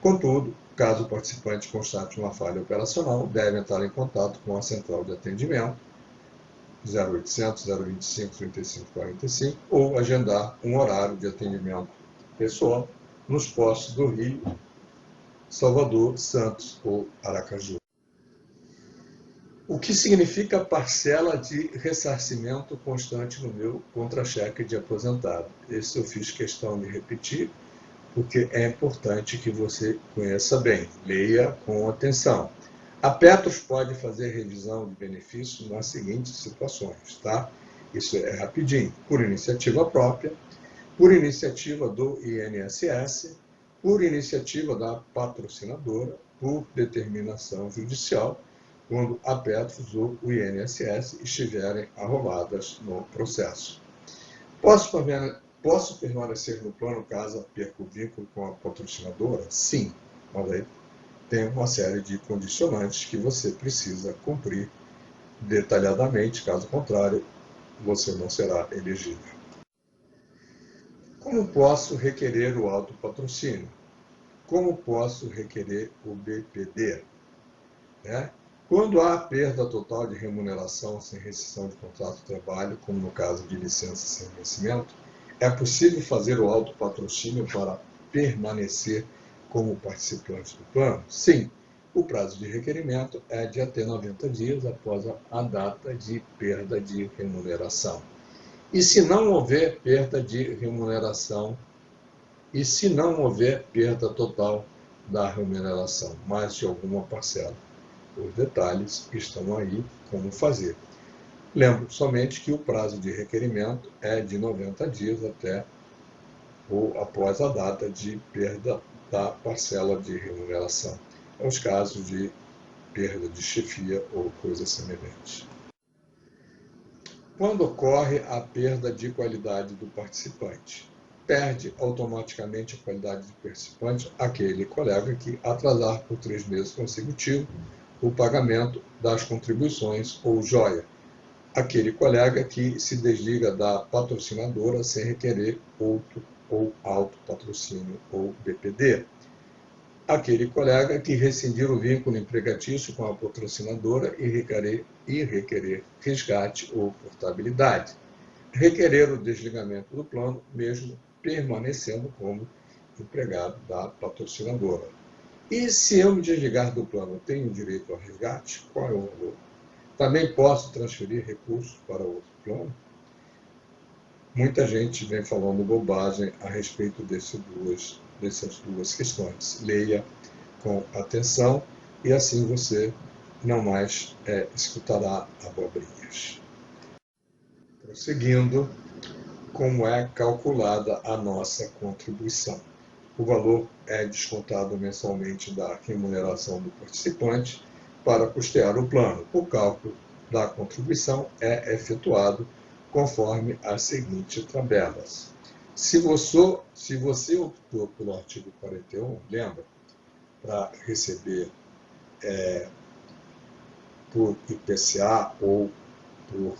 Contudo, caso o participante constate uma falha operacional, deve entrar em contato com a central de atendimento 0800 025 3545 ou agendar um horário de atendimento pessoal nos postos do Rio, Salvador, Santos ou Aracaju. O que significa parcela de ressarcimento constante no meu contra-cheque de aposentado? Esse eu fiz questão de repetir, porque é importante que você conheça bem, leia com atenção. A Petros pode fazer revisão de benefício nas seguintes situações, tá? Isso é rapidinho, por iniciativa própria, por iniciativa do INSS, por iniciativa da patrocinadora, por determinação judicial, quando a Petros ou o INSS estiverem arroladas no processo. Posso permanecer no plano caso perca o vínculo com a patrocinadora? Sim, mas aí tem uma série de condicionantes que você precisa cumprir detalhadamente, caso contrário, você não será elegível. Como posso requerer o autopatrocínio? Como posso requerer o BPD? Quando há perda total de remuneração sem rescisão de contrato de trabalho, como no caso de licença sem vencimento, é possível fazer o autopatrocínio para permanecer como participante do plano? Sim. O prazo de requerimento é de até 90 dias após a data de perda de remuneração. E se não houver perda de remuneração, e se não houver perda total da remuneração, mais de alguma parcela? Os detalhes estão aí, como fazer. Lembro somente que o prazo de requerimento é de 90 dias até ou após a data de perda da parcela de remuneração. É os casos de perda de chefia ou coisa semelhante. Quando ocorre a perda de qualidade do participante? Perde automaticamente a qualidade do participante aquele colega que atrasar por 3 meses consecutivos o pagamento das contribuições ou joia. Aquele colega que se desliga da patrocinadora sem requerer outro ou autopatrocínio ou BPD. Aquele colega que rescindir o vínculo empregatício com a patrocinadora e requerer resgate ou portabilidade. Requerer o desligamento do plano, mesmo permanecendo como empregado da patrocinadora. E se eu me desligar do plano, tenho direito a resgate? Qual é o valor? Também posso transferir recursos para outro plano? Muita gente vem falando bobagem a respeito dessas duas questões. Leia com atenção e assim você não mais escutará abobrinhas. Prosseguindo, como é calculada a nossa contribuição? O valor é descontado mensalmente da remuneração do participante para custear o plano. O cálculo da contribuição é efetuado conforme as seguintes tabelas. Se você optou pelo artigo 41, lembra, para receber por IPCA ou por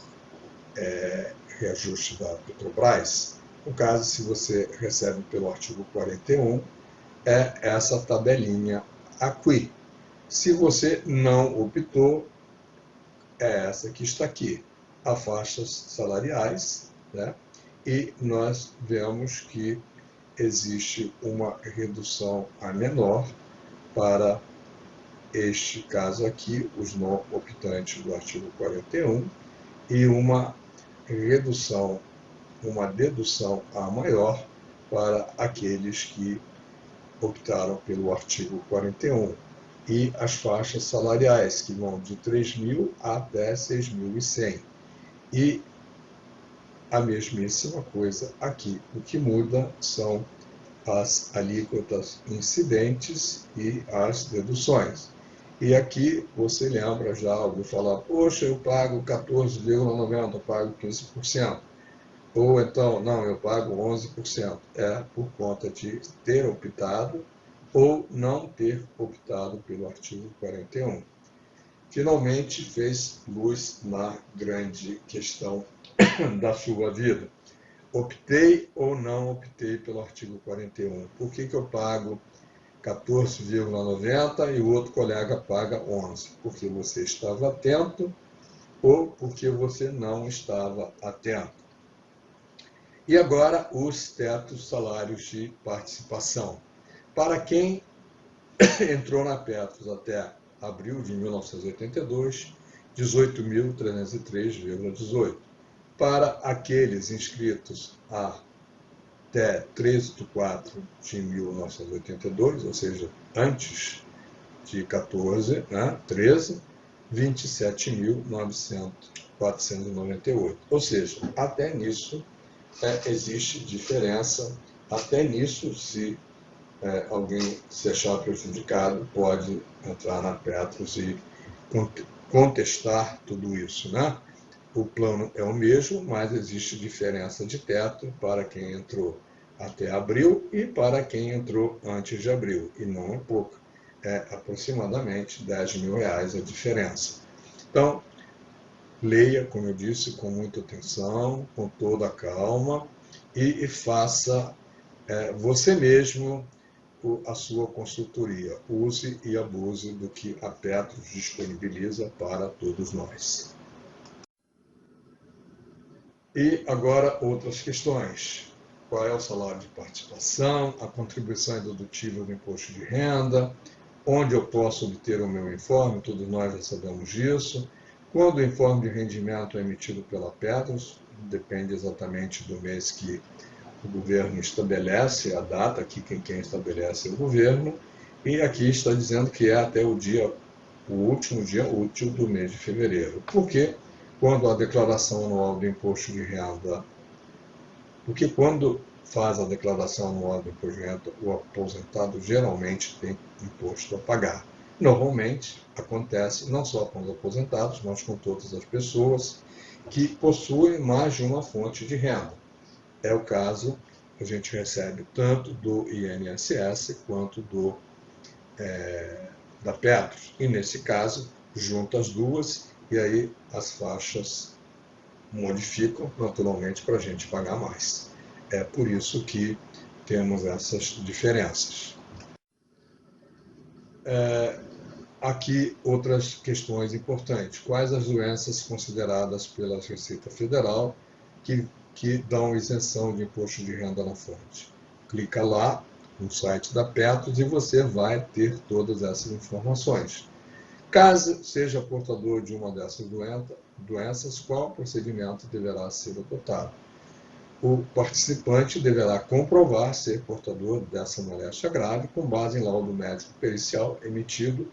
reajuste da Petrobras, no caso, se você recebe pelo artigo 41, é essa tabelinha aqui. Se você não optou, é essa que está aqui, as faixas salariais, né? E nós vemos que existe uma redução a menor para este caso aqui, os não optantes do artigo 41, e uma redução, uma dedução a maior para aqueles que optaram pelo artigo 41. E as faixas salariais, que vão de 3.000 até 6.100. E a mesmíssima coisa aqui. O que muda são as alíquotas incidentes e as deduções. E aqui você lembra, já ouviu falar, poxa, eu pago 14,90, eu pago 15%. Ou então, não, eu pago 11%. É por conta de ter optado ou não ter optado pelo artigo 41. Finalmente fez luz na grande questão da sua vida. Optei ou não optei pelo artigo 41? Por que eu pago 14,90 e o outro colega paga 11? Porque você estava atento ou porque você não estava atento? E agora os tetos salários de participação. Para quem entrou na Petros até abril de 1982, 18.303,18. Para aqueles inscritos até 13 de 4 de 1982, ou seja, antes de 14, né, 13, 27.498. Ou seja, até nisso existe diferença, até nisso, se alguém se achar prejudicado, pode entrar na Petros e contestar tudo isso, né? O plano é o mesmo, mas existe diferença de teto para quem entrou até abril e para quem entrou antes de abril, e não é pouco, é aproximadamente R$10.000 a diferença. Então, leia, como eu disse, com muita atenção, com toda a calma, e faça você mesmo a sua consultoria. Use e abuse do que a Petros disponibiliza para todos nós. E agora outras questões. Qual é o salário de participação, a contribuição indedutível do imposto de renda, onde eu posso obter o meu informe, todos nós já sabemos disso. Quando o informe de rendimento é emitido pela Petros, depende exatamente do mês que o governo estabelece, a data, aqui quem estabelece é o governo, e aqui está dizendo que é até o último dia útil do mês de fevereiro. Por quê? Quando a declaração anual do imposto de renda, porque quando faz a declaração anual do imposto de renda, o aposentado geralmente tem imposto a pagar. Normalmente acontece não só com os aposentados, mas com todas as pessoas que possuem mais de uma fonte de renda. É o caso, a gente recebe tanto do INSS quanto do da Petros. E, nesse caso, junta as duas e aí as faixas modificam naturalmente para a gente pagar mais. É por isso que temos essas diferenças. Aqui outras questões importantes. Quais as doenças consideradas pela Receita Federal que dão isenção de imposto de renda na fonte? Clica lá no site da Petros e você vai ter todas essas informações. Caso seja portador de uma dessas doenças, qual procedimento deverá ser adotado? O participante deverá comprovar ser portador dessa moléstia grave com base em laudo médico pericial emitido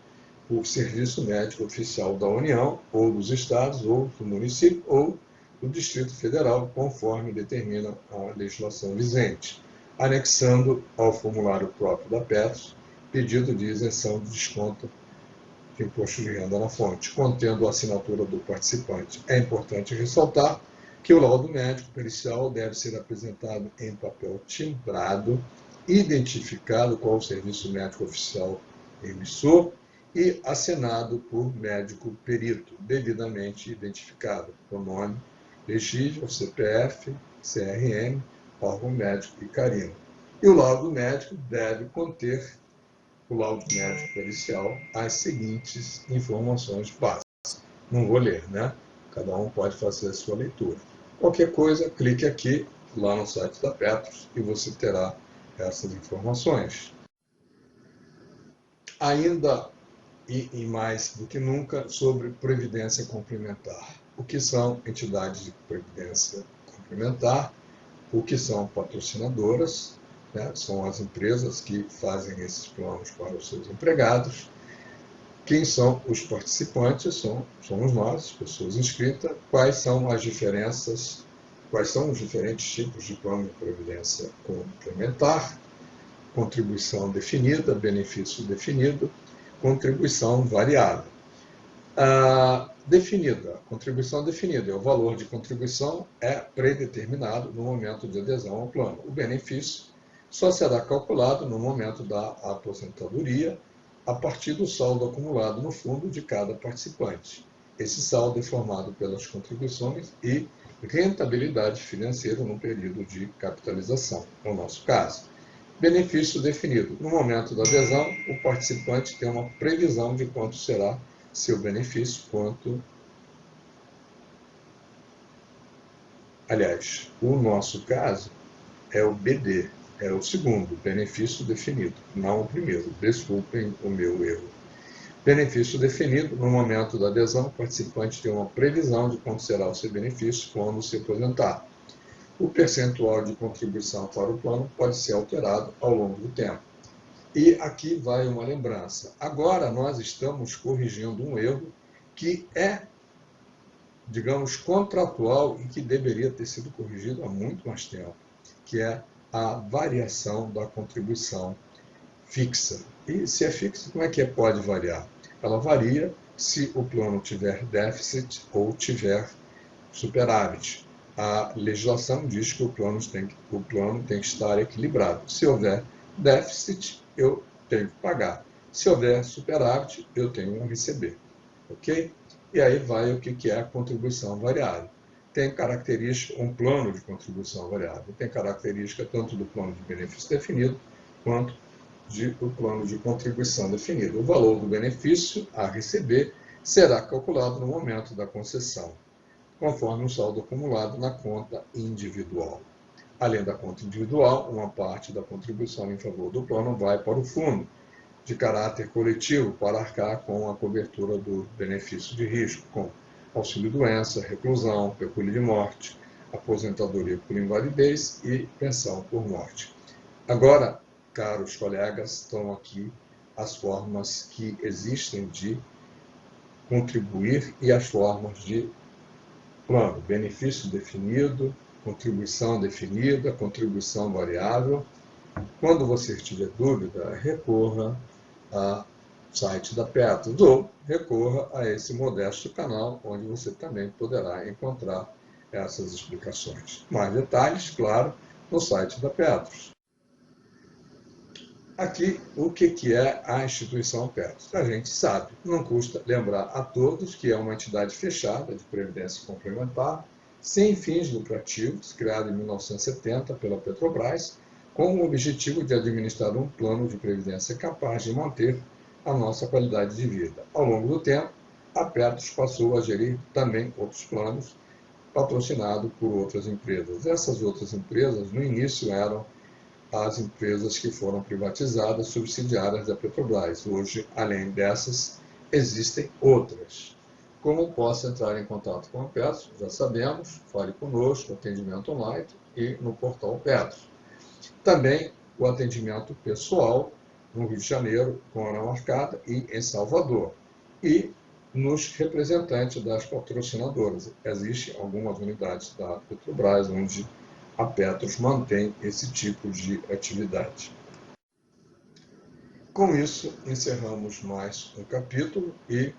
por Serviço Médico Oficial da União, ou dos Estados, ou do município, ou do Distrito Federal, conforme determina a legislação vigente, anexando ao formulário próprio da Petros pedido de isenção de desconto de imposto de renda na fonte, contendo a assinatura do participante. É importante ressaltar que o laudo médico pericial deve ser apresentado em papel timbrado, identificado qual o Serviço Médico Oficial emissor e assinado por médico perito, devidamente identificado, com nome, legível, CPF, CRM, órgão médico e carimbo. E o laudo médico deve conter, o laudo médico pericial, as seguintes informações básicas. Não vou ler, né? Cada um pode fazer a sua leitura. Qualquer coisa, clique aqui, lá no site da Petros, e você terá essas informações. Ainda e mais do que nunca, sobre previdência complementar. O que são entidades de previdência complementar? O que são patrocinadoras? Né? São as empresas que fazem esses planos para os seus empregados. Quem são os participantes? Somos nós, pessoas inscritas. Quais são as diferenças? Quais são os diferentes tipos de plano de previdência complementar? Contribuição definida, benefício definido, contribuição variável. Contribuição definida, o valor de contribuição é predeterminado no momento de adesão ao plano. O benefício só será calculado no momento da aposentadoria, a partir do saldo acumulado no fundo de cada participante. Esse saldo é formado pelas contribuições e rentabilidade financeira no período de capitalização, no nosso caso. Benefício definido. No momento da adesão, o participante tem uma previsão de quanto será seu benefício, Aliás, o nosso caso é o BD, é o segundo, benefício definido, não o primeiro. Desculpem o meu erro. Benefício definido. No momento da adesão, o participante tem uma previsão de quanto será o seu benefício quando se aposentar. O percentual de contribuição para o plano pode ser alterado ao longo do tempo. E aqui vai uma lembrança. Agora nós estamos corrigindo um erro que é, digamos, contratual e que deveria ter sido corrigido há muito mais tempo, que é a variação da contribuição fixa. E se é fixa, como é que pode variar? Ela varia se o plano tiver déficit ou tiver superávit. A legislação diz que o plano tem que estar equilibrado. Se houver déficit, eu tenho que pagar. Se houver superávit, eu tenho a receber. Ok? E aí vai o que é a contribuição variável. Tem característica, um plano de contribuição variável, tem característica tanto do plano de benefício definido, quanto do plano de contribuição definido. O valor do benefício a receber será calculado no momento da concessão, conforme o saldo acumulado na conta individual. Além da conta individual, uma parte da contribuição em favor do plano vai para o fundo de caráter coletivo para arcar com a cobertura do benefício de risco, com auxílio-doença, reclusão, pecúlio de morte, aposentadoria por invalidez e pensão por morte. Agora, caros colegas, estão aqui as formas que existem de contribuir e as formas de plano: benefício definido, contribuição definida, contribuição variável. Quando você tiver dúvida, recorra ao site da Petros ou recorra a esse modesto canal, onde você também poderá encontrar essas explicações. Mais detalhes, claro, no site da Petros. Aqui, o que é a instituição Petros? A gente sabe, não custa lembrar a todos que é uma entidade fechada de previdência complementar, sem fins lucrativos, criada em 1970 pela Petrobras, com o objetivo de administrar um plano de previdência capaz de manter a nossa qualidade de vida. Ao longo do tempo, a Petros passou a gerir também outros planos, patrocinado por outras empresas. Essas outras empresas, no início, eram as empresas que foram privatizadas, subsidiárias da Petrobras. Hoje, além dessas, existem outras. Como posso entrar em contato com a Petros? Já sabemos, fale conosco, atendimento online e no portal Petros. Também o atendimento pessoal no Rio de Janeiro, com hora marcada, e em Salvador. E nos representantes das patrocinadoras. Existem algumas unidades da Petrobras onde a Petros mantém esse tipo de atividade. Com isso, encerramos mais um capítulo e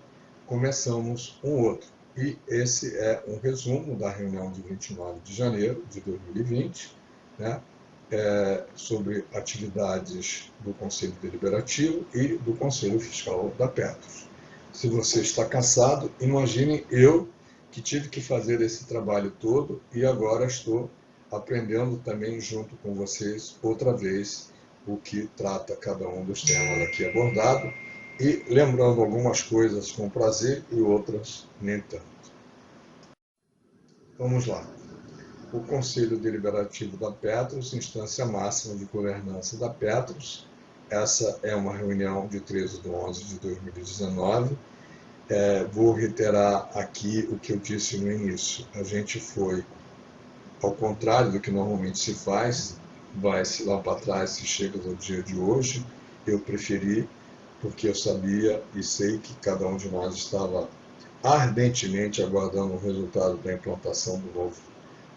começamos um outro. E esse é um resumo da reunião de 29 de janeiro de 2020, né, sobre atividades do Conselho Deliberativo e do Conselho Fiscal da Petros. Se você está cansado, imagine eu que tive que fazer esse trabalho todo e agora estou aprendendo também junto com vocês outra vez o que trata cada um dos temas aqui abordado e lembrando algumas coisas com prazer e outras nem tanto. Vamos lá. O Conselho Deliberativo da Petros, instância máxima de governança da Petros. Essa é uma reunião de 13/11 de 2019. Vou reiterar aqui o que eu disse no início. A gente foi, ao contrário do que normalmente se faz, vai-se lá para trás se chega ao dia de hoje. Eu preferi, porque eu sabia e sei que cada um de nós estava ardentemente aguardando o resultado da implantação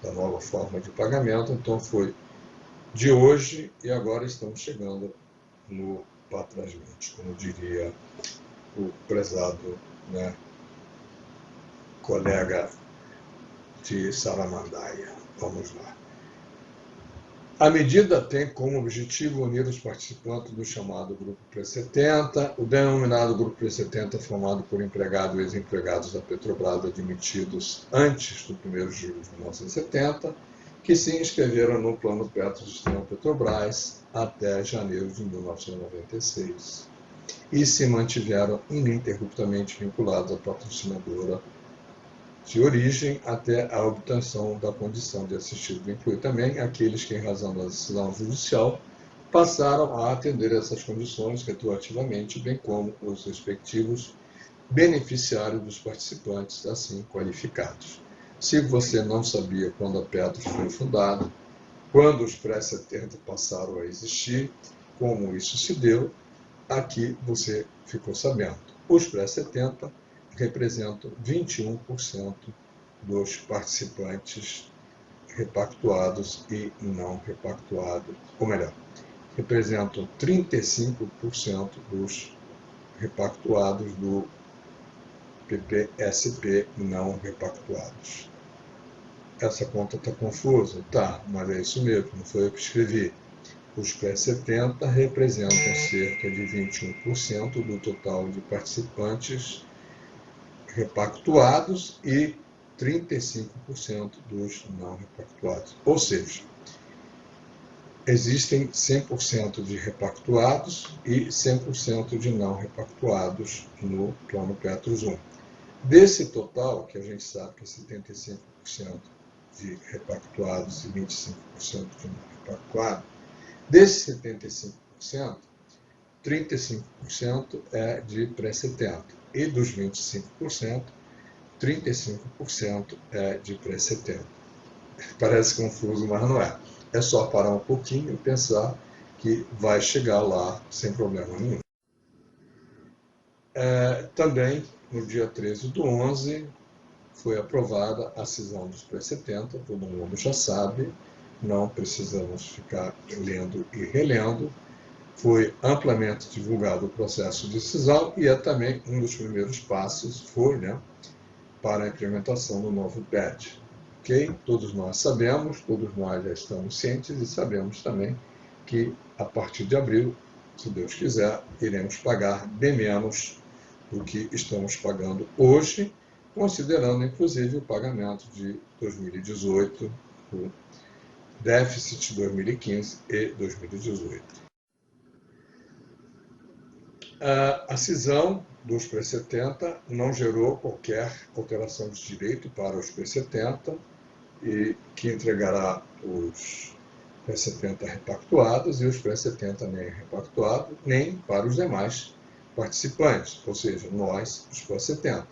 da nova forma de pagamento. Então foi de hoje e agora estamos chegando no para trás, como diria o prezado, né, colega de Saramandaia. Vamos lá. A medida tem como objetivo unir os participantes do chamado Grupo Pré-70, o denominado Grupo Pré-70 formado por empregados e ex-empregados da Petrobras admitidos antes do 1º de julho de 1970, que se inscreveram no Plano Petros Sistema Petrobras até janeiro de 1996 e se mantiveram ininterruptamente vinculados à patrocinadora de origem até a obtenção da condição de assistido. Inclui também aqueles que, em razão da decisão judicial, passaram a atender essas condições retroativamente, bem como os respectivos beneficiários dos participantes assim qualificados. Se você não sabia quando a Petros foi fundada, quando os pré-70 passaram a existir, como isso se deu, aqui você ficou sabendo. Os pré-70 representam 21% dos participantes repactuados e não repactuados, ou melhor, representam 35% dos repactuados do PPSP não repactuados. Essa conta está confusa? Tá, mas é isso mesmo, não foi eu que escrevi. Os pré-70 representam cerca de 21% do total de participantes repactuados e 35% dos não repactuados. Ou seja, existem 100% de repactuados e 100% de não repactuados no Plano Petros 1. Desse total, que a gente sabe que é 75% de repactuados e 25% de não repactuados, desses 75%, 35% é de pré-70. E dos 25%, 35% é de pré-70. Parece confuso, mas não é. É só parar um pouquinho e pensar que vai chegar lá sem problema nenhum. Também, no dia 13/11, foi aprovada a cisão dos pré-70, todo mundo já sabe, não precisamos ficar lendo e relendo. Foi amplamente divulgado o processo de cisão e é também um dos primeiros passos, para a implementação do novo PET. Ok? Todos nós sabemos, todos nós já estamos cientes e sabemos também que, a partir de abril, se Deus quiser, iremos pagar bem menos do que estamos pagando hoje, considerando inclusive o pagamento de 2018, o déficit de 2015 e 2018. A cisão dos pré-70 não gerou qualquer alteração de direito para os pré-70, e que entregará os pré-70 repactuados e os pré-70 nem repactuados, nem para os demais participantes, ou seja, nós, os pré-70.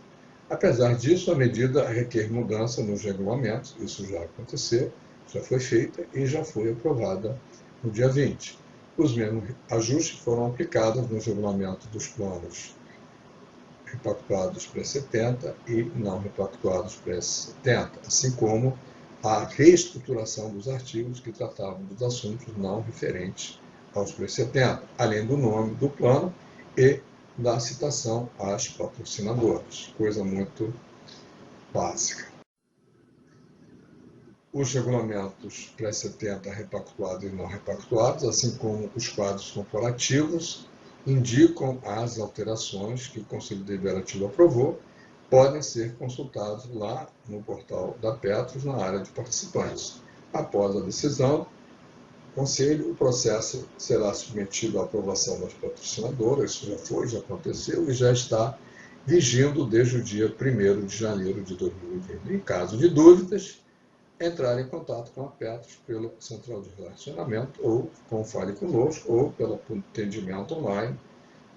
Apesar disso, a medida requer mudança nos regulamentos, isso já aconteceu, já foi feita e já foi aprovada no dia 20. Os mesmos ajustes foram aplicados nos regulamentos dos planos repactuados pré-70 e não repactuados pré-70, assim como a reestruturação dos artigos que tratavam dos assuntos não referentes aos pré-70, além do nome do plano e da citação às patrocinadoras, coisa muito básica. Os regulamentos pré-70 repactuados e não repactuados, assim como os quadros corporativos, indicam as alterações que o Conselho Deliberativo aprovou, podem ser consultados lá no portal da Petros, na área de participantes. Após a decisão do Conselho, o processo será submetido à aprovação das patrocinadoras, isso já foi, já aconteceu e já está vigindo desde o dia 1º de janeiro de 2020. Em caso de dúvidas, entrar em contato com a Petros pela central de relacionamento, ou com o Fale Conosco, ou pelo atendimento online,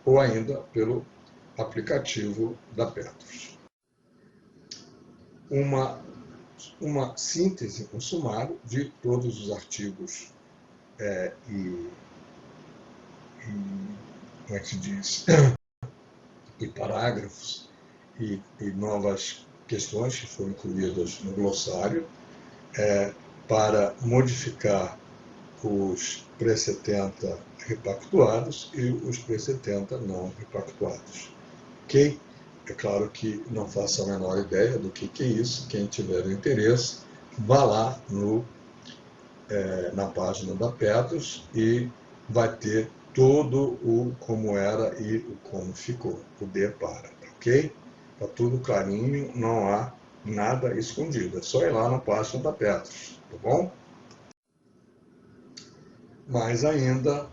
ou ainda pelo aplicativo da Petros. Uma síntese, um sumário de todos os artigos como é que se diz? E parágrafos e novas questões que foram incluídas no glossário, para modificar os pré-70 repactuados e os pré-70 não repactuados. Ok? É claro que não faço a menor ideia do que é isso. Quem tiver interesse, vá lá na página da Petros e vai ter todo o como era e o como ficou, o de para, ok? Está tudo clarinho, não há nada escondido, é só ir lá na página da Petros, tá bom? Mas ainda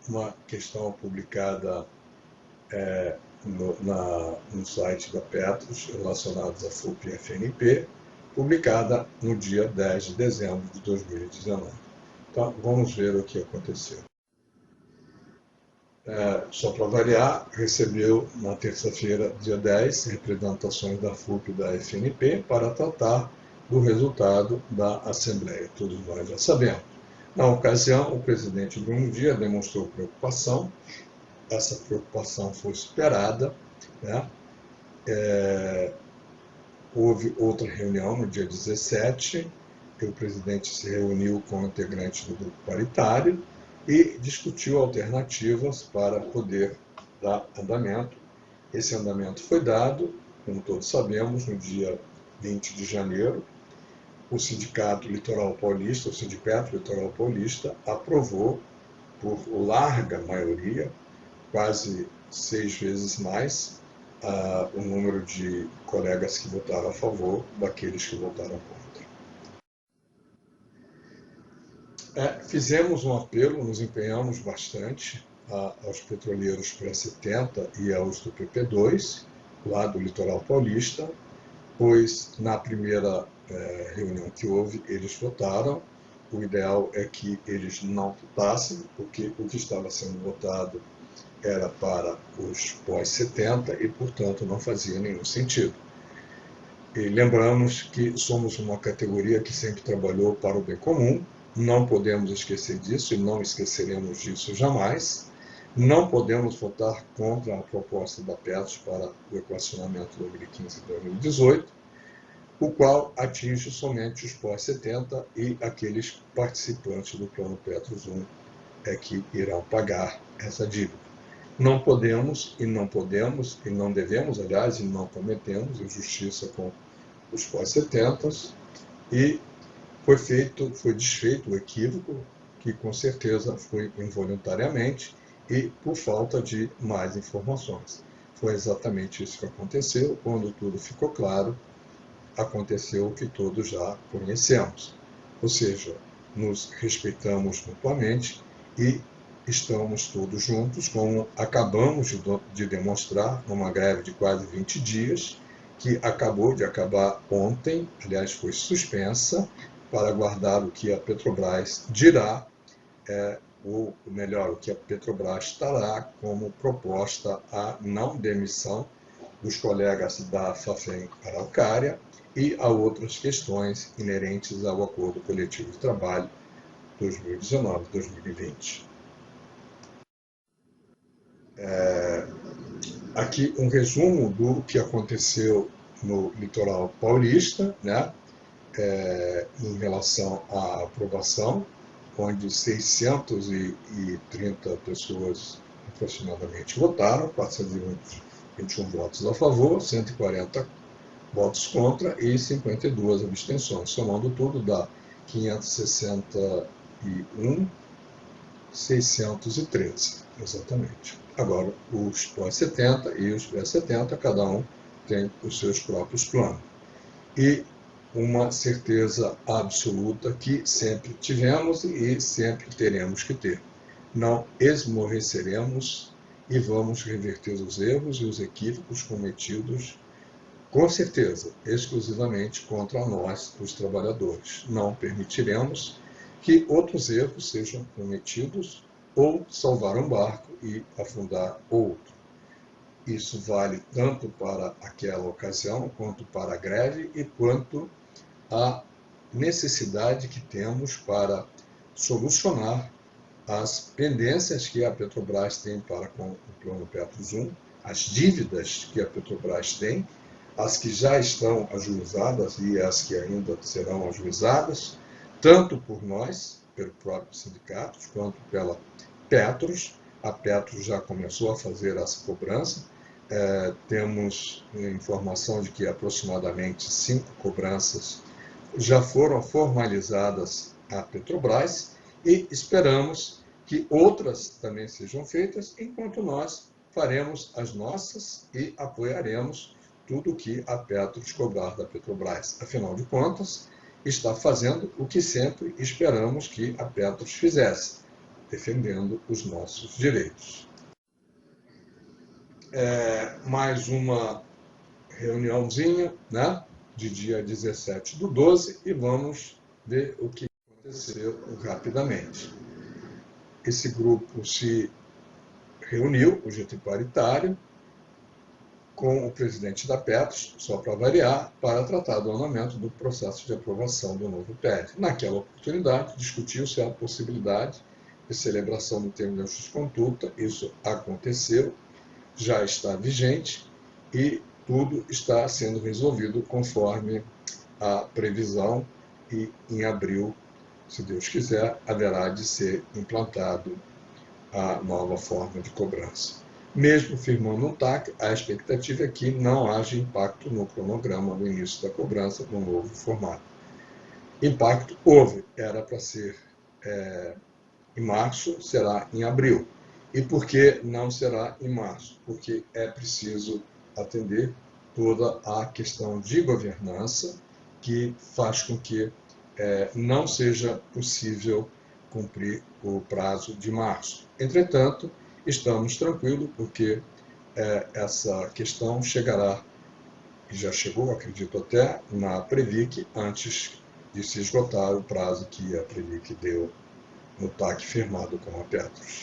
uma questão publicada no site da Petros, relacionados à FUP e FNP, publicada no dia 10 de dezembro de 2019. Então, vamos ver o que aconteceu. Só para variar, recebeu na terça-feira, dia 10, representações da FUP e da FNP para tratar do resultado da Assembleia. Todos nós já sabemos. Na ocasião, o presidente Bruno Dias demonstrou preocupação. Essa preocupação foi superada, né? Houve outra reunião no dia 17, que o presidente se reuniu com integrantes do grupo paritário e discutiu alternativas para poder dar andamento. Esse andamento foi dado, como todos sabemos, no dia 20 de janeiro. O Sindicato Litoral Paulista, o Sindicato Litoral Paulista, aprovou por larga maioria, quase 6 vezes mais, o número de colegas que votaram a favor daqueles que votaram contra. Fizemos um apelo, nos empenhamos bastante aos petroleiros pré-70 e aos do PP2, lá do Litoral Paulista, pois na primeira reunião que houve, eles votaram. O ideal é que eles não votassem, porque o que estava sendo votado era para os pós-70 e, portanto, não fazia nenhum sentido. E lembramos que somos uma categoria que sempre trabalhou para o bem comum, não podemos esquecer disso e não esqueceremos disso jamais. Não podemos votar contra a proposta da Petros para o equacionamento 2015 e 2018, o qual atinge somente os pós-70 e aqueles participantes do Plano Petros 1 que irão pagar essa dívida. Não podemos e não devemos, aliás, e não cometemos injustiça com os pós-70 e foi desfeito o equívoco que com certeza foi involuntariamente e por falta de mais informações. Foi exatamente isso que aconteceu. Quando tudo ficou claro, aconteceu o que todos já conhecemos. Ou seja, nos respeitamos mutuamente e estamos todos juntos, como acabamos de demonstrar numa greve de quase 20 dias, que acabou de acabar ontem, aliás, foi suspensa, para aguardar o que a Petrobras dirá, ou melhor, o que a Petrobras trará como proposta a não demissão dos colegas da Fafem Araucária e a outras questões inerentes ao Acordo Coletivo de Trabalho 2019-2020. Aqui um resumo do que aconteceu no litoral paulista, né, em relação à aprovação, onde 630 pessoas aproximadamente votaram, 421 votos a favor, 140 votos contra e 52 abstenções. Somando tudo, dá 561.613, exatamente. Agora, os pós-70 e os pré-70, cada um tem os seus próprios planos. E uma certeza absoluta que sempre tivemos e sempre teremos que ter. Não esmoreceremos e vamos reverter os erros e os equívocos cometidos, com certeza, exclusivamente contra nós, os trabalhadores. Não permitiremos que outros erros sejam cometidos ou salvar um barco e afundar outro. Isso vale tanto para aquela ocasião, quanto para a greve e quanto a necessidade que temos para solucionar as pendências que a Petrobras tem para com o Plano Petros 1, as dívidas que a Petrobras tem, as que já estão ajuizadas e as que ainda serão ajuizadas, tanto por nós, pelo próprio sindicato, quanto pela Petros. A Petros já começou a fazer essa cobrança. Temos informação de que aproximadamente 5 cobranças já foram formalizadas à Petrobras e esperamos que outras também sejam feitas, enquanto nós faremos as nossas e apoiaremos tudo o que a Petros cobrar da Petrobras. Afinal de contas, está fazendo o que sempre esperamos que a Petros fizesse, defendendo os nossos direitos. Mais uma reuniãozinha, né, de dia 17/12, e vamos ver o que aconteceu rapidamente. Esse grupo se reuniu, o GT paritário, com o presidente da Petros, só para variar, para tratar do andamento do processo de aprovação do novo PED. Naquela oportunidade, discutiu-se a possibilidade de celebração do termo de ajustes-conduta. Isso aconteceu, já está vigente e tudo está sendo resolvido conforme a previsão, e em abril, se Deus quiser, haverá de ser implantado a nova forma de cobrança. Mesmo firmando um TAC, a expectativa é que não haja impacto no cronograma do início da cobrança do novo formato. Impacto houve, era para ser em março, será em abril. E por que não será em março? Porque é preciso atender toda a questão de governança, que faz com que não seja possível cumprir o prazo de março. Entretanto, estamos tranquilos, porque essa questão chegará, e já chegou, acredito até, na Previc, antes de se esgotar o prazo que a Previc deu no TAC firmado com a Petros.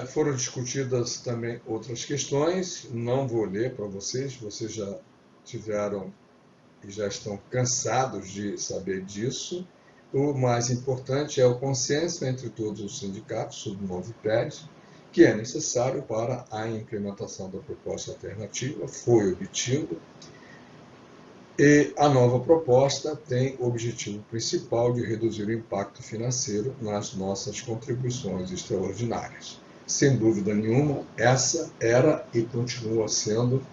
Foram discutidas também outras questões, não vou ler para vocês já tiveram e já estão cansados de saber disso. O mais importante é o consenso entre todos os sindicatos sobre o novo PED, que é necessário para a implementação da proposta alternativa, foi obtido, e a nova proposta tem o objetivo principal de reduzir o impacto financeiro nas nossas contribuições extraordinárias. Sem dúvida nenhuma, essa era e continua sendo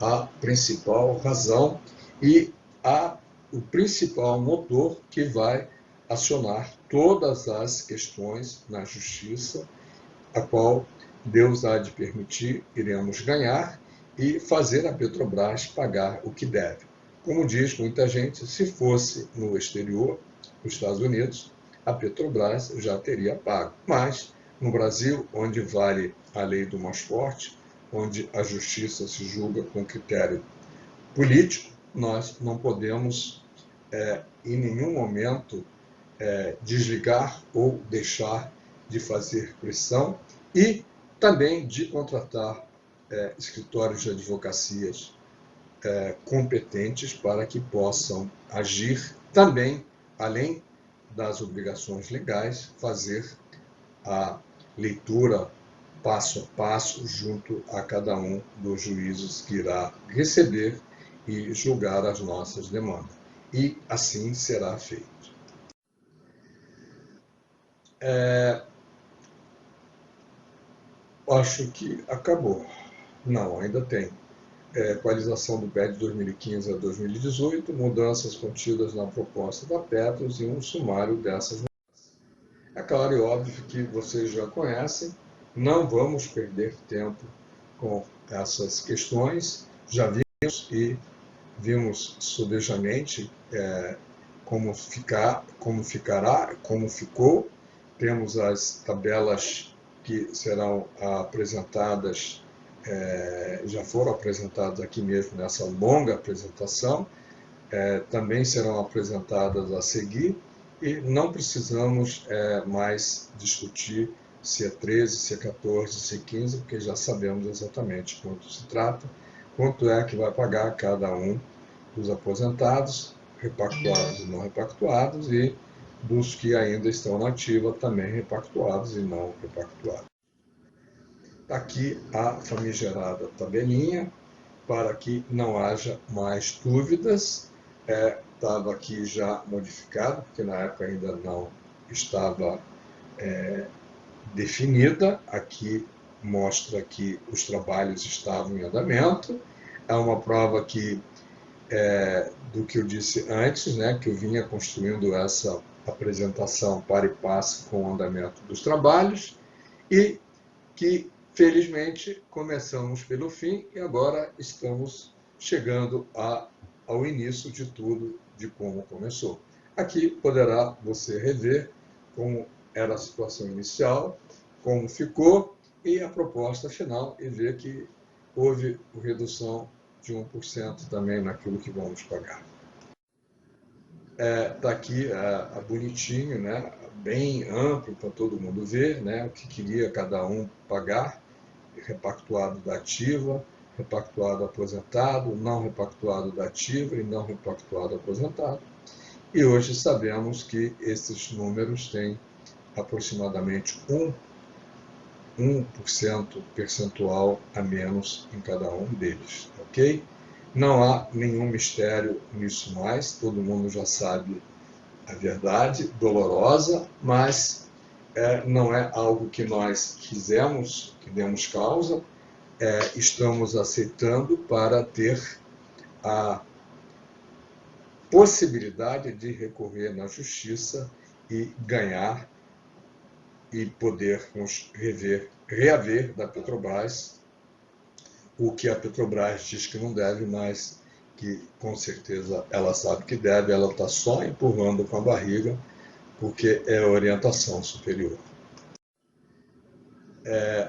a principal razão e o principal motor que vai acionar todas as questões na justiça, a qual Deus há de permitir, iremos ganhar e fazer a Petrobras pagar o que deve. Como diz muita gente, se fosse no exterior, nos Estados Unidos, a Petrobras já teria pago. Mas no Brasil, onde vale a lei do mais forte, onde a justiça se julga com critério político, nós não podemos, em nenhum momento, desligar ou deixar de fazer pressão e também de contratar escritórios de advocacias competentes para que possam agir também, além das obrigações legais, fazer a leitura passo a passo junto a cada um dos juízes que irá receber e julgar as nossas demandas. E assim será feito. Acho que acabou. Não, ainda tem. Equalização do PED de 2015 a 2018, mudanças contidas na proposta da Petros e um sumário dessas mudanças. É claro e óbvio que vocês já conhecem, não vamos perder tempo com essas questões, já vimos e vimos subejamente como ficará, como ficou. Temos as tabelas que serão apresentadas, já foram apresentadas aqui mesmo nessa longa apresentação, também serão apresentadas a seguir, e não precisamos mais discutir se é 13, se é 14, se é 15, porque já sabemos exatamente quanto se trata, quanto é que vai pagar cada um dos aposentados, repactuados e não repactuados, e dos que ainda estão na ativa, também repactuados e não repactuados. Aqui a famigerada tabelinha, para que não haja mais dúvidas. Estava aqui já modificado, porque na época ainda não estava definida. Aqui mostra que os trabalhos estavam em andamento. É uma prova que do que eu disse antes, né, que eu vinha construindo essa apresentação para e passo com o andamento dos trabalhos, e que, felizmente, começamos pelo fim e agora estamos chegando ao início de tudo, de como começou. Aqui poderá você rever como era a situação inicial, como ficou e a proposta final, e ver que houve redução de 1% também naquilo que vamos pagar. Está aqui bonitinho, né? Bem amplo para todo mundo ver, né? O que queria cada um pagar, repactuado da ativa, repactuado aposentado, não repactuado da ativa e não repactuado aposentado. E hoje sabemos que esses números têm aproximadamente 1% percentual a menos em cada um deles, ok? Não há nenhum mistério nisso mais, todo mundo já sabe a verdade, dolorosa, mas não é algo que nós quisemos, que demos causa, estamos aceitando para ter a possibilidade de recorrer na justiça e ganhar e poder reaver da Petrobras o que a Petrobras diz que não deve, mas que com certeza ela sabe que deve, ela está só empurrando com a barriga, porque é orientação superior.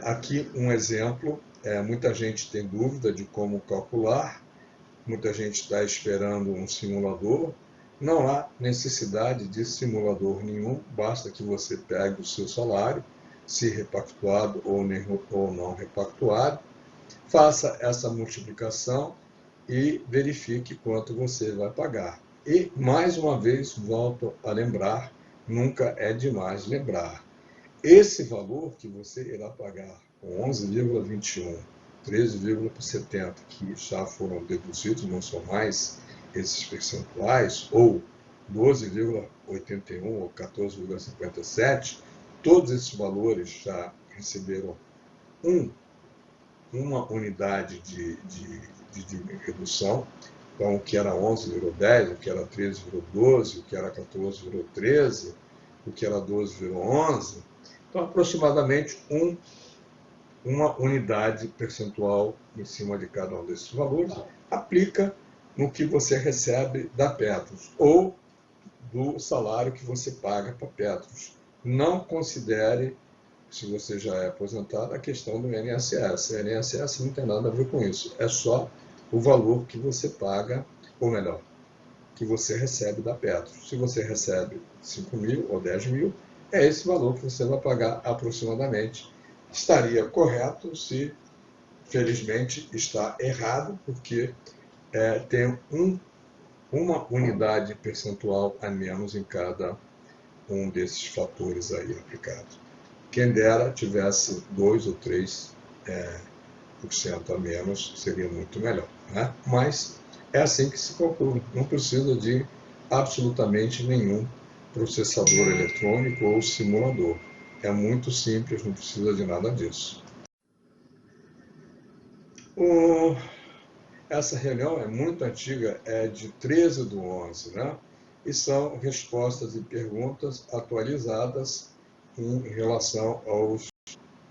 Aqui um exemplo, muita gente tem dúvida de como calcular, muita gente está esperando um simulador. Não há necessidade de simulador nenhum, basta que você pegue o seu salário, se repactuado ou não repactuado, faça essa multiplicação e verifique quanto você vai pagar. E, mais uma vez, volto a lembrar, nunca é demais lembrar, esse valor que você irá pagar com 11,21, 13,70, que já foram deduzidos, não são mais esses percentuais, ou 12,81 ou 14,57, todos esses valores já receberam uma unidade de redução, Então, o que era 11 virou 10, o que era 13 virou 12, o que era 14 virou 13, o que era 12 virou 11. Então, aproximadamente uma unidade percentual em cima de cada um desses valores aplica no que você recebe da Petros ou do salário que você paga para a Petros. Não considere, se você já é aposentado, a questão do INSS. O INSS não tem nada a ver com isso. É só o valor que você paga, ou melhor, que você recebe da Petros. Se você recebe 5 mil ou 10 mil, é esse valor que você vai pagar aproximadamente. Estaria correto se, felizmente, está errado, porque tem uma unidade percentual a menos em cada um desses fatores aí aplicados. Quem dera tivesse 2 ou 3% a menos, seria muito melhor, né? Mas é assim que se calcula. Não precisa de absolutamente nenhum processador eletrônico ou simulador. É muito simples, não precisa de nada disso. Essa reunião é muito antiga, é de 13/11, né? E são respostas e perguntas atualizadas em relação aos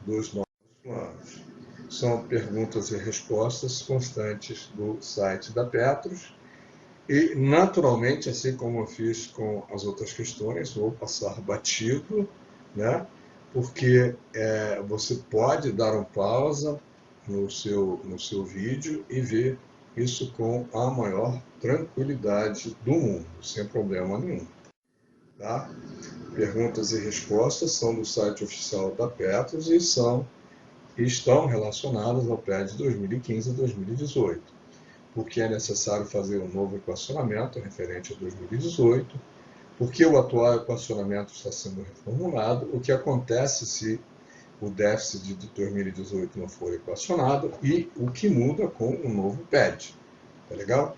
dos novos planos. São perguntas e respostas constantes do site da Petros. E, naturalmente, assim como eu fiz com as outras questões, vou passar batido, né? Porque você pode dar uma pausa no seu vídeo e ver isso com a maior tranquilidade do mundo, sem problema nenhum. Tá? Perguntas e respostas são do site oficial da Petros e estão relacionadas ao PED 2015 e 2018, porque é necessário fazer um novo equacionamento referente a 2018, porque o atual equacionamento está sendo reformulado, o que acontece se o déficit de 2018 não for equacionado e o que muda com o novo PED. Tá legal?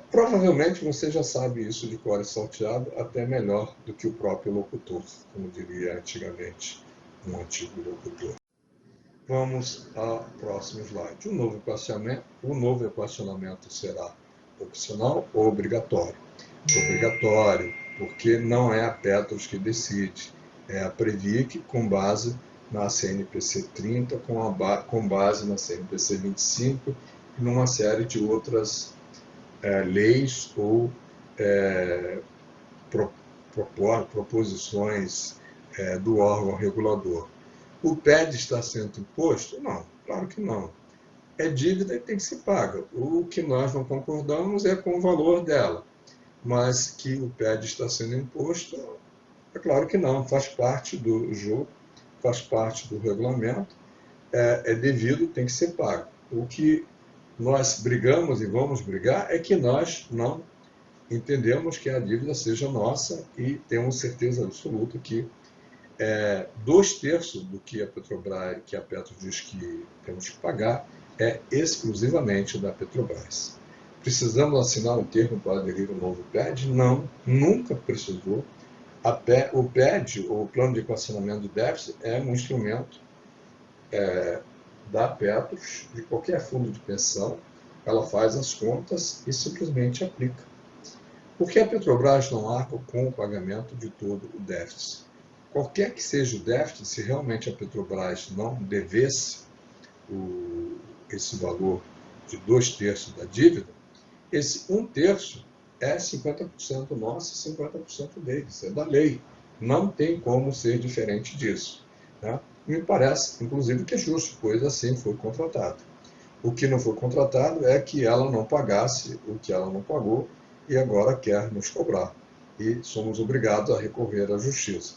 Provavelmente você já sabe isso de cor e salteado, até melhor do que o próprio locutor, como diria antigamente um antigo locutor. Vamos ao próximo slide. O novo equacionamento será opcional ou obrigatório? Obrigatório, porque não é a Petros que decide, é a Previc com base na CNPC 30, com base na CNPC 25 e numa série de outras leis ou proposições do órgão regulador. O PED está sendo imposto? Não, claro que não. É dívida e tem que ser paga. O que nós não concordamos é com o valor dela, mas que o PED está sendo imposto, é claro que não, faz parte do jogo, faz parte do regulamento, é devido, tem que ser pago. O que nós brigamos e vamos brigar é que nós não entendemos que a dívida seja nossa e temos certeza absoluta que 2/3 do que a Petrobras, que a Petro diz que temos que pagar, é exclusivamente da Petrobras. Precisamos assinar um termo para aderir ao novo PED? Não, nunca precisou. O PED, ou Plano de Equacionamento do Déficit, é um instrumento da Petros, de qualquer fundo de pensão. Ela faz as contas e simplesmente aplica. Por que a Petrobras não arca com o pagamento de todo o déficit? Qualquer que seja o déficit, se realmente a Petrobras não devesse esse valor de 2/3 da dívida, esse 1/3 é 50% nosso e 50% deles, é da lei. Não tem como ser diferente disso. Né? Me parece, inclusive, que é justo, pois assim foi contratado. O que não foi contratado é que ela não pagasse o que ela não pagou e agora quer nos cobrar. E somos obrigados a recorrer à justiça.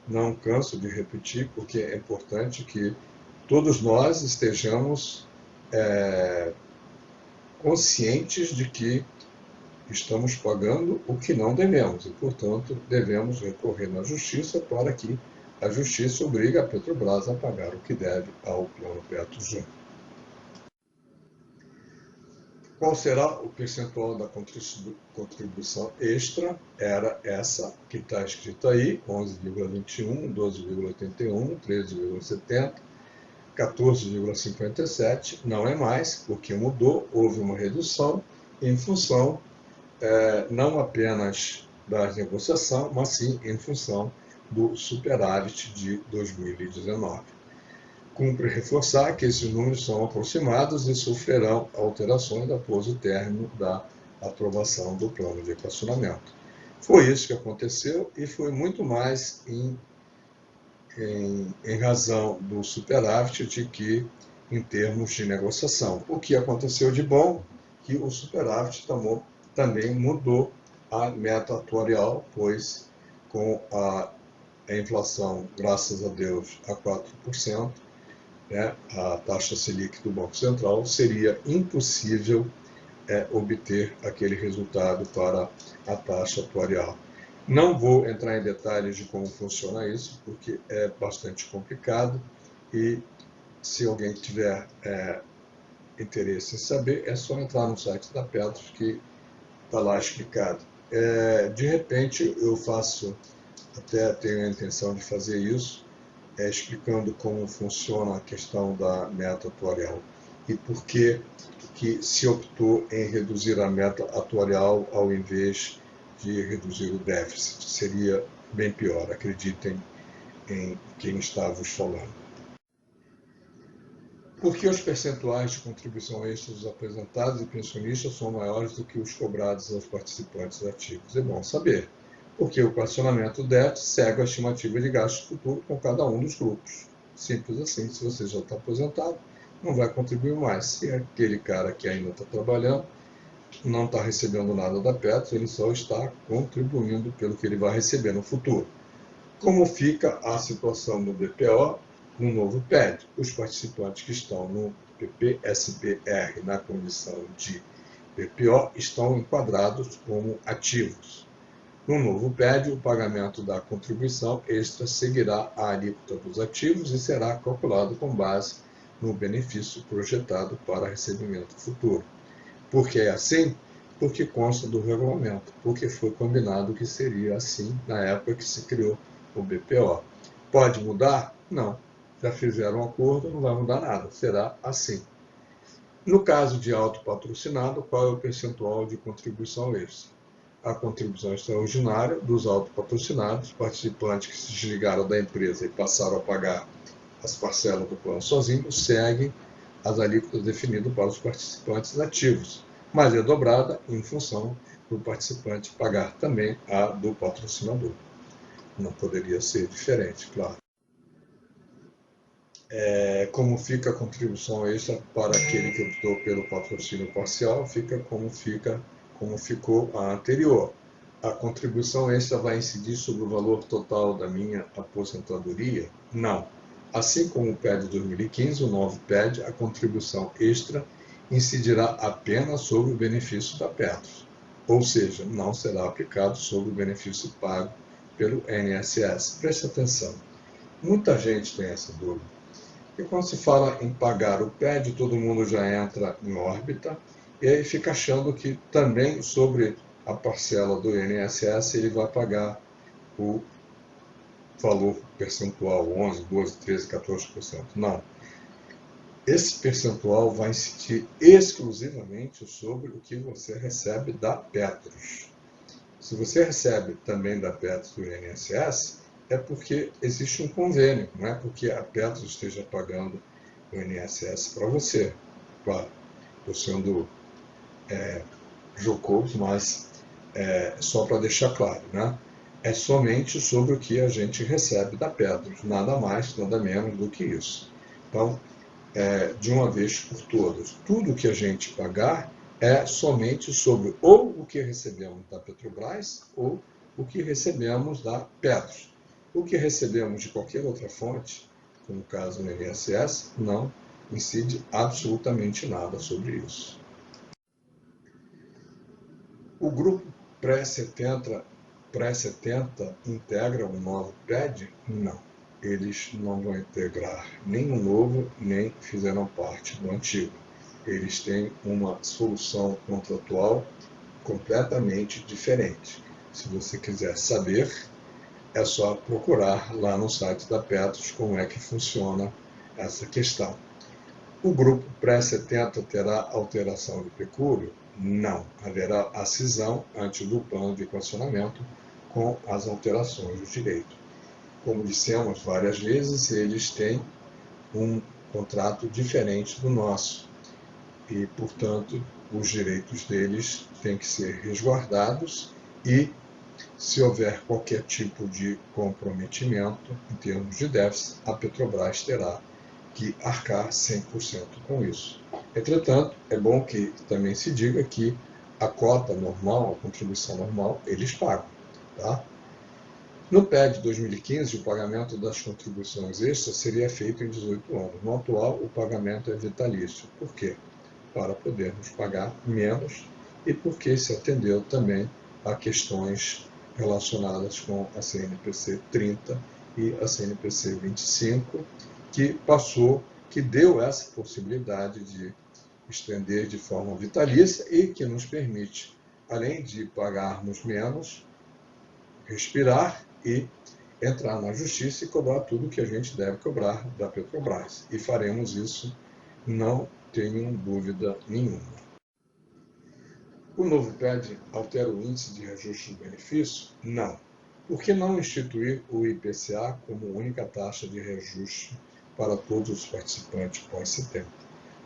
Não canso de repetir, porque é importante que todos nós estejamos conscientes de que estamos pagando o que não devemos e, portanto, devemos recorrer na justiça para que a justiça obrigue a Petrobras a pagar o que deve ao Plano Petros 1. Qual será o percentual da contribuição extra? Era essa que está escrita aí, 11,21, 12,81, 13,70, 14,57, não é mais, porque mudou, houve uma redução, em função não apenas da negociação, mas sim em função do superávit de 2019. Cumpre reforçar que esses números são aproximados e sofrerão alterações após o término da aprovação do plano de equacionamento. Foi isso que aconteceu e foi muito mais em razão do superávit de que em termos de negociação. O que aconteceu de bom, que o superávit também mudou a meta atuarial, pois com a inflação, graças a Deus, a 4%, né, a taxa Selic do Banco Central, seria impossível obter aquele resultado para a taxa atuarial. Não vou entrar em detalhes de como funciona isso, porque é bastante complicado e se alguém tiver interesse em saber, é só entrar no site da Petros que está lá explicado. De repente eu até tenho a intenção de fazer isso, explicando como funciona a questão da meta atuarial e por que se optou em reduzir a meta atuarial ao invés de reduzir o déficit. Seria bem pior, acreditem em quem está vos falando. Por que os percentuais de contribuição extra dos aposentados e pensionistas são maiores do que os cobrados aos participantes ativos? É bom saber, porque o equacionamento DET segue a estimativa de gasto futuro com cada um dos grupos. Simples assim, se você já está aposentado, não vai contribuir mais. Se aquele cara que ainda está trabalhando não está recebendo nada da Petros, ele só está contribuindo pelo que ele vai receber no futuro. Como fica a situação no BPO no novo PED? Os participantes que estão no PPSBR na condição de BPO estão enquadrados como ativos. No novo PED, o pagamento da contribuição extra seguirá a alíquota dos ativos e será calculado com base no benefício projetado para recebimento futuro. Por que é assim? Porque consta do regulamento, porque foi combinado que seria assim na época que se criou o BPO. Pode mudar? Não. Já fizeram um acordo, não vai mudar nada, será assim. No caso de autopatrocinado, qual é o percentual de contribuição extra? A contribuição extraordinária dos autopatrocinados, participantes que se desligaram da empresa e passaram a pagar as parcelas do plano sozinhos, seguem as alíquotas definidas para os participantes ativos, mas é dobrada em função do participante pagar também a do patrocinador. Não poderia ser diferente, claro. Como fica a contribuição extra para aquele que optou pelo patrocínio parcial, fica como ficou a anterior. A contribuição extra vai incidir sobre o valor total da minha aposentadoria? Não. Assim como o PED 2015, o novo PED, a contribuição extra incidirá apenas sobre o benefício da Petros, ou seja, não será aplicado sobre o benefício pago pelo INSS. Preste atenção, muita gente tem essa dúvida. E quando se fala em pagar o PED, todo mundo já entra em órbita e aí fica achando que também sobre a parcela do INSS ele vai pagar o valor percentual, 11, 12, 13, 14%. Não. Esse percentual vai incidir exclusivamente sobre o que você recebe da Petros. Se você recebe também da Petros do INSS, é porque existe um convênio, não é porque a Petros esteja pagando o INSS para você. Claro, estou sendo jocoso, mas só para deixar claro, né? É somente sobre o que a gente recebe da Petros, nada mais, nada menos do que isso. Então, de uma vez por todas, tudo que a gente pagar é somente sobre ou o que recebemos da Petrobras ou o que recebemos da Petros. O que recebemos de qualquer outra fonte, como o caso do INSS, não incide absolutamente nada sobre isso. O grupo pré-70 integra o novo PED? Não. Eles não vão integrar nem o novo, nem fizeram parte do antigo. Eles têm uma solução contratual completamente diferente. Se você quiser saber, é só procurar lá no site da Petros como é que funciona essa questão. O grupo pré-70 terá alteração de pecúlio? Não. Haverá a cisão antes do plano de equacionamento com as alterações do direito. Como dissemos várias vezes, eles têm um contrato diferente do nosso e, portanto, os direitos deles têm que ser resguardados e, se houver qualquer tipo de comprometimento em termos de déficit, a Petrobras terá que arcar 100% com isso. Entretanto, é bom que também se diga que a cota normal, a contribuição normal, eles pagam. Tá? No PED 2015, o pagamento das contribuições extras seria feito em 18 anos. No atual, o pagamento é vitalício. Por quê? Para podermos pagar menos e porque se atendeu também a questões relacionadas com a CNPC 30 e a CNPC 25, que deu essa possibilidade de estender de forma vitalícia e que nos permite, além de pagarmos menos, respirar e entrar na justiça e cobrar tudo que a gente deve cobrar da Petrobras. E faremos isso, não tenham dúvida nenhuma. O novo PED altera o índice de reajuste de benefício? Não. Por que não instituir o IPCA como única taxa de reajuste para todos os participantes pós-70?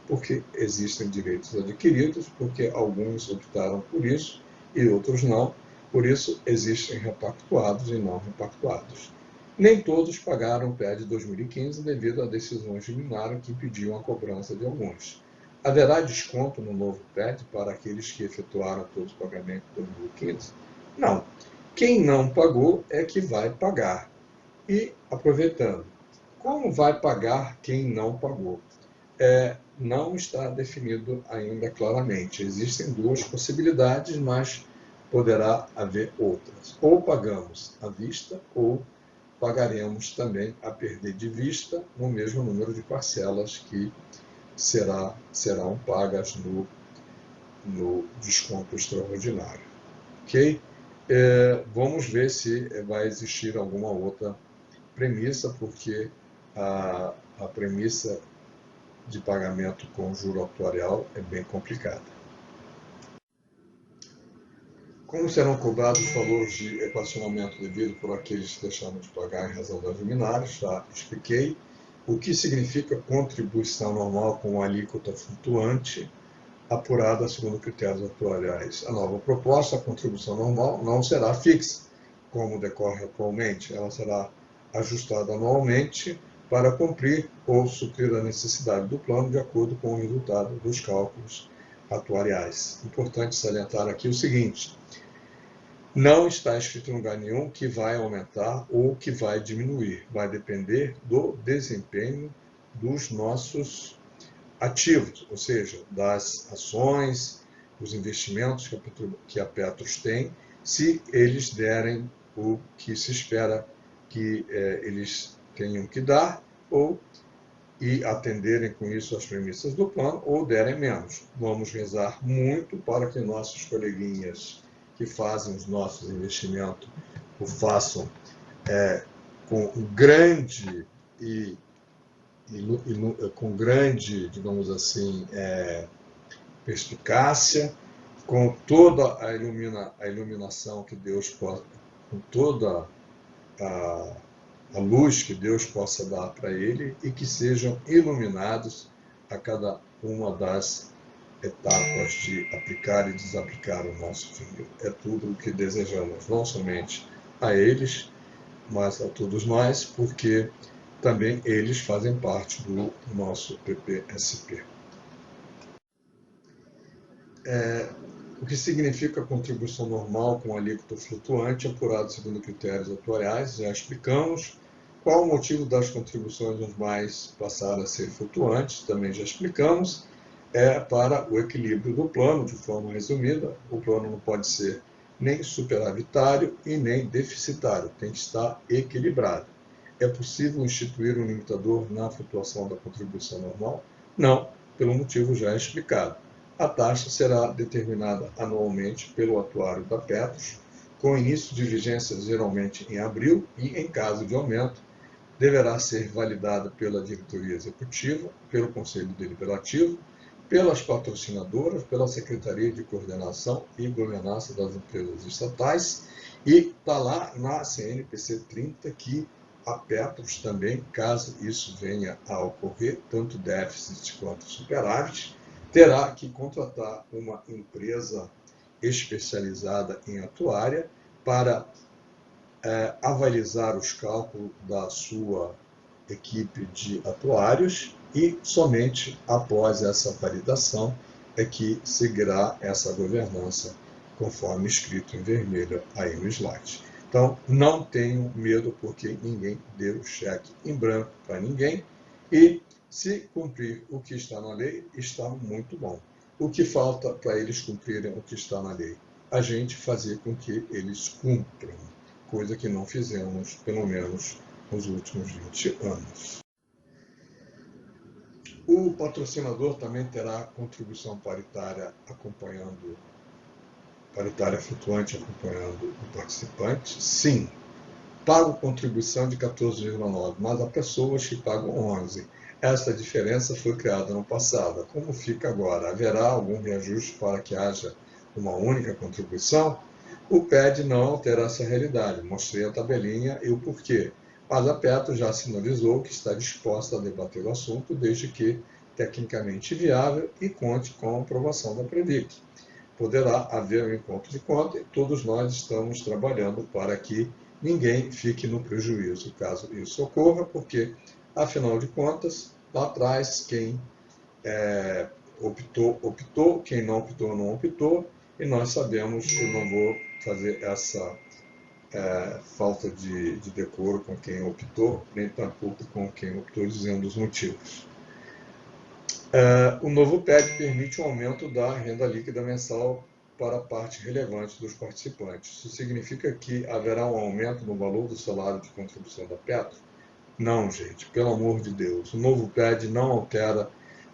Porque existem direitos adquiridos, porque alguns optaram por isso e outros não. Por isso, existem repactuados e não repactuados. Nem todos pagaram o PED 2015 devido a decisões de liminar que impediam a cobrança de alguns. Haverá desconto no novo PED para aqueles que efetuaram todos os pagamentos de 2015? Não. Quem não pagou é que vai pagar. E, aproveitando, como vai pagar quem não pagou? Não está definido ainda claramente. Existem duas possibilidades, mas poderá haver outras. Ou pagamos à vista, ou pagaremos também a perder de vista no mesmo número de parcelas que serão pagas no desconto extraordinário. Ok? Vamos ver se vai existir alguma outra premissa, porque a premissa de pagamento com juro atuarial é bem complicada. Como serão cobrados os valores de equacionamento devido por aqueles que deixaram de pagar em razão das liminares? Já expliquei. O que significa contribuição normal com alíquota flutuante apurada segundo critérios atuariais? A nova proposta, a contribuição normal, não será fixa, como decorre atualmente. Ela será ajustada anualmente para cumprir ou suprir a necessidade do plano de acordo com o resultado dos cálculos atuariais. Importante salientar aqui o seguinte: não está escrito em lugar nenhum que vai aumentar ou que vai diminuir. Vai depender do desempenho dos nossos ativos, ou seja, das ações, os investimentos que a Petros tem, se eles derem o que se espera que eles tenham que dar, e atenderem com isso as premissas do plano, ou derem menos. Vamos rezar muito para que nossos coleguinhas que fazem os nossos investimentos o façam com grande digamos assim, perspicácia, com toda a iluminação que Deus possa, com toda a luz que Deus possa dar para ele, e que sejam iluminados a cada uma das etapas de aplicar e desaplicar o nosso filho. É tudo o que desejamos, não somente a eles, mas a todos nós, porque também eles fazem parte do nosso PPSP. O que significa contribuição normal com alíquota flutuante apurado segundo critérios atuariais? Já explicamos. Qual o motivo das contribuições normais passarem a ser flutuantes? Também já explicamos. Para o equilíbrio do plano, de forma resumida. O plano não pode ser nem superavitário e nem deficitário, tem que estar equilibrado. É possível instituir um limitador na flutuação da contribuição normal? Não, pelo motivo já explicado. A taxa será determinada anualmente pelo atuário da Petros, com início de vigência geralmente em abril, e, em caso de aumento, deverá ser validada pela diretoria executiva, pelo Conselho Deliberativo, pelas patrocinadoras, pela Secretaria de Coordenação e Governança das Empresas Estatais, e está lá na CNPC 30 que a Petros também, caso isso venha a ocorrer, tanto déficit quanto superávit, terá que contratar uma empresa especializada em atuária para avalizar os cálculos da sua equipe de atuários e somente após essa validação é que seguirá essa governança conforme escrito em vermelho aí no slide. Então, não tenham medo porque ninguém deu cheque em branco para ninguém e se cumprir o que está na lei, está muito bom. O que falta para eles cumprirem o que está na lei? A gente fazer com que eles cumpram, coisa que não fizemos, pelo menos nos últimos 20 anos. O patrocinador também terá contribuição paritária flutuante acompanhando o participante? Sim. Pago contribuição de 14,9, mas há pessoas que pagam 11. Essa diferença foi criada no passado. Como fica agora? Haverá algum reajuste para que haja uma única contribuição? O PED não altera essa realidade. Mostrei a tabelinha e o porquê. Mas a Petros já sinalizou que está disposta a debater o assunto, desde que tecnicamente viável e conte com a aprovação da Previc. Poderá haver um encontro de conta e todos nós estamos trabalhando para que ninguém fique no prejuízo, caso isso ocorra, porque, afinal de contas, lá atrás, quem optou, quem não optou, não optou, e nós sabemos, eu não vou fazer essa falta de decoro com quem optou, nem tampouco com quem optou, dizendo os motivos. O novo PED permite um aumento da renda líquida mensal para a parte relevante dos participantes. Isso significa que haverá um aumento no valor do salário de contribuição da Petros? Não, gente, pelo amor de Deus. O novo PED não altera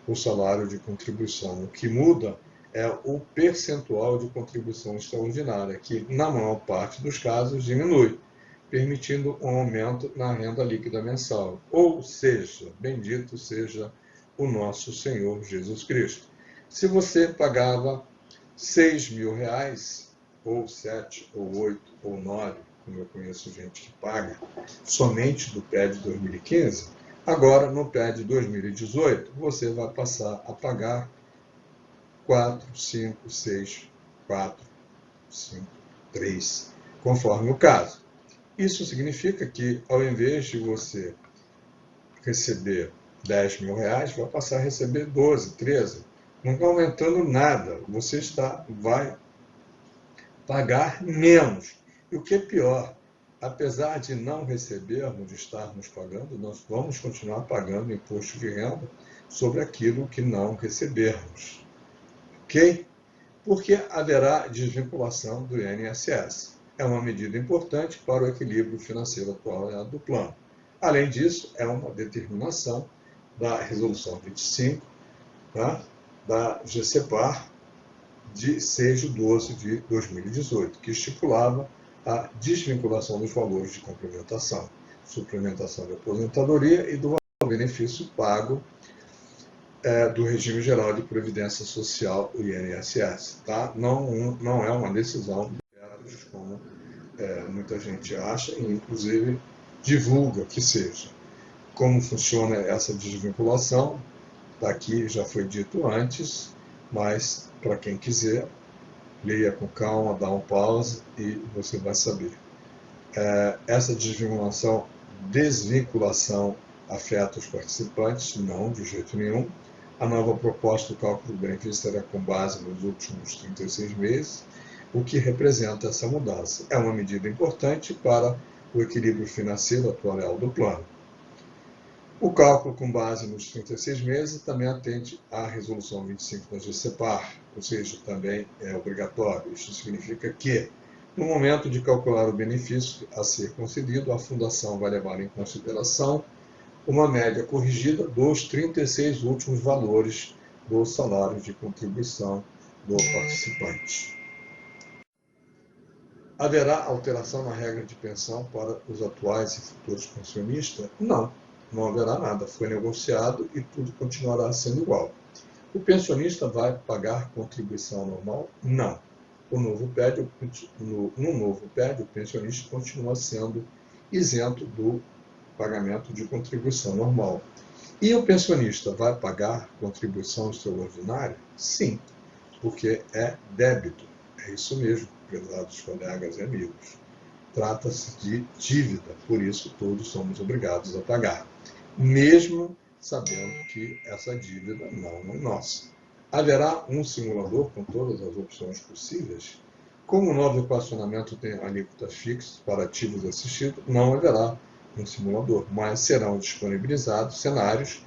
o salário de contribuição. O que muda é o percentual de contribuição extraordinária, que, na maior parte dos casos, diminui, permitindo um aumento na renda líquida mensal. Ou seja, bendito seja o nosso Senhor Jesus Cristo. Se você pagava R$6.000, ou 7, ou 8, ou 9, como eu conheço gente que paga, somente do PED 2015, agora no PED 2018, você vai passar a pagar 4, 5, 6, 4, 5, 3, conforme o caso. Isso significa que, ao invés de você receber R$10.000, vai passar a receber 12, 13. Não está aumentando nada. Você vai pagar menos. E o que é pior, apesar de não recebermos, de estarmos pagando, nós vamos continuar pagando imposto de renda sobre aquilo que não recebermos. Ok? Porque haverá desvinculação do INSS. É uma medida importante para o equilíbrio financeiro atual do plano. Além disso, é uma determinação da Resolução 25, tá? Da GCPAR, de 6 de 12 de 2018, que estipulava a desvinculação dos valores de complementação, suplementação de aposentadoria e do benefício pago do Regime Geral de Previdência Social, o INSS. Tá? Não é uma decisão como muita gente acha e, inclusive, divulga que seja. Como funciona essa desvinculação, daqui já foi dito antes, mas para quem quiser, leia com calma, dá um pause e você vai saber. Essa desvinculação afeta os participantes? Não, de jeito nenhum. A nova proposta do cálculo do benefício será com base nos últimos 36 meses, o que representa essa mudança. É uma medida importante para o equilíbrio financeiro atuarial do plano. O cálculo com base nos 36 meses também atende à Resolução 25 da GCPAR, ou seja, também é obrigatório. Isso significa que, no momento de calcular o benefício a ser concedido, a Fundação vai levar em consideração uma média corrigida dos 36 últimos valores do salário de contribuição do participante. Haverá alteração na regra de pensão para os atuais e futuros pensionistas? Não, não haverá nada. Foi negociado e tudo continuará sendo igual. O pensionista vai pagar contribuição normal? Não. No novo PED, o pensionista continua sendo isento do pagamento de contribuição normal. E o pensionista vai pagar contribuição extraordinária? Sim, porque é débito. É isso mesmo, prezados colegas e amigos. Trata-se de dívida, por isso todos somos obrigados a pagar, mesmo sabendo que essa dívida não é nossa. Haverá um simulador com todas as opções possíveis? Como o novo equacionamento tem alíquotas fixas para ativos assistidos, não haverá um simulador, mas serão disponibilizados cenários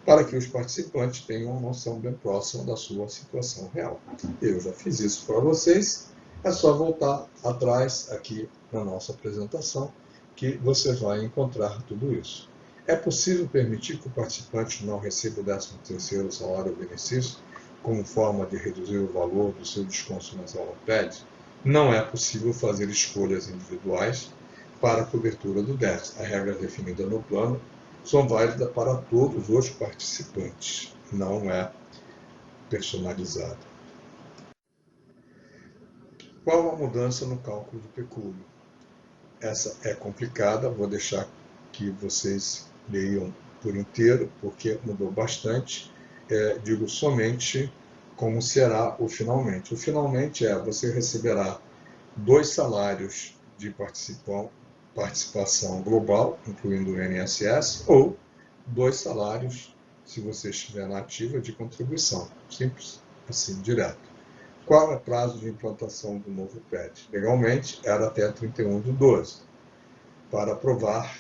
para que os participantes tenham uma noção bem próxima da sua situação real. Eu já fiz isso para vocês, é só voltar atrás aqui na nossa apresentação que você vai encontrar tudo isso. É possível permitir que o participante não receba o 13º salário ou benefício como forma de reduzir o valor do seu desconto mensal ao PED? Não é possível fazer escolhas individuais para a cobertura do déficit. A regra definida no plano são válidas para todos os participantes, não é personalizada. Qual a mudança no cálculo do pecúlio? Essa é complicada, vou deixar que vocês leiam por inteiro, porque mudou bastante. Digo somente como será o finalmente. O finalmente você receberá 2 salários de participação global, incluindo o INSS, ou 2 salários, se você estiver na ativa, de contribuição. Simples, assim, direto. Qual é o prazo de implantação do novo PED? Legalmente, era até 31/12. Para aprovar,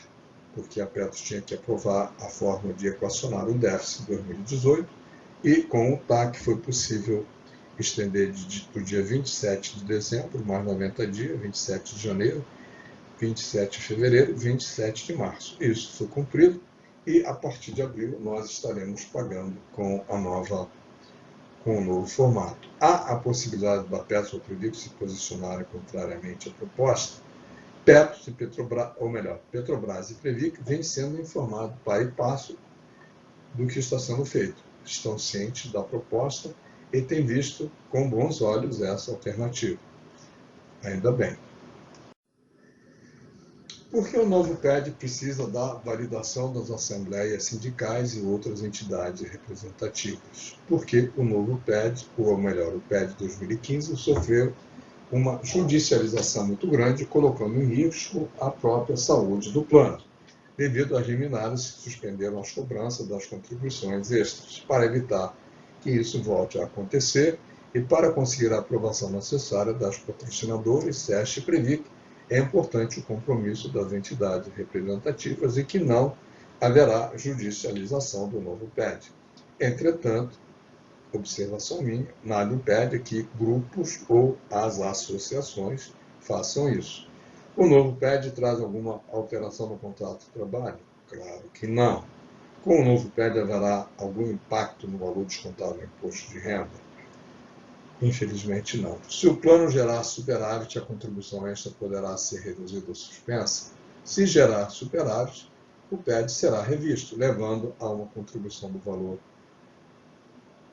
porque a Petros tinha que aprovar a forma de equacionar o déficit em 2018, e com o TAC foi possível estender do dia 27 de dezembro, mais 90 dias, 27 de janeiro, 27 de fevereiro, 27 de março. Isso foi cumprido e, a partir de abril, nós estaremos pagando com o novo formato. Há a possibilidade da Petros ou Previc se posicionarem contrariamente à proposta? Petros e Petrobras, ou melhor, Petrobras e Previc vêm sendo informados para e passo do que está sendo feito. Estão cientes da proposta e têm visto com bons olhos essa alternativa. Ainda bem. Por que o novo PED precisa da validação das assembleias sindicais e outras entidades representativas? Porque o novo PED, ou melhor, o PED 2015, sofreu uma judicialização muito grande, colocando em risco a própria saúde do plano, devido às liminares que suspenderam as cobranças das contribuições extras. Para evitar que isso volte a acontecer e para conseguir a aprovação necessária das patrocinadoras, SESC e Previc, é importante o compromisso das entidades representativas e que não haverá judicialização do novo PED. Entretanto, observação minha, nada impede que grupos ou as associações façam isso. O novo PED traz alguma alteração no contrato de trabalho? Claro que não. Com o novo PED haverá algum impacto no valor descontado no imposto de renda? Infelizmente não. Se o plano gerar superávit, a contribuição extra poderá ser reduzida ou suspensa. Se gerar superávit, o PED será revisto, levando a uma contribuição do valor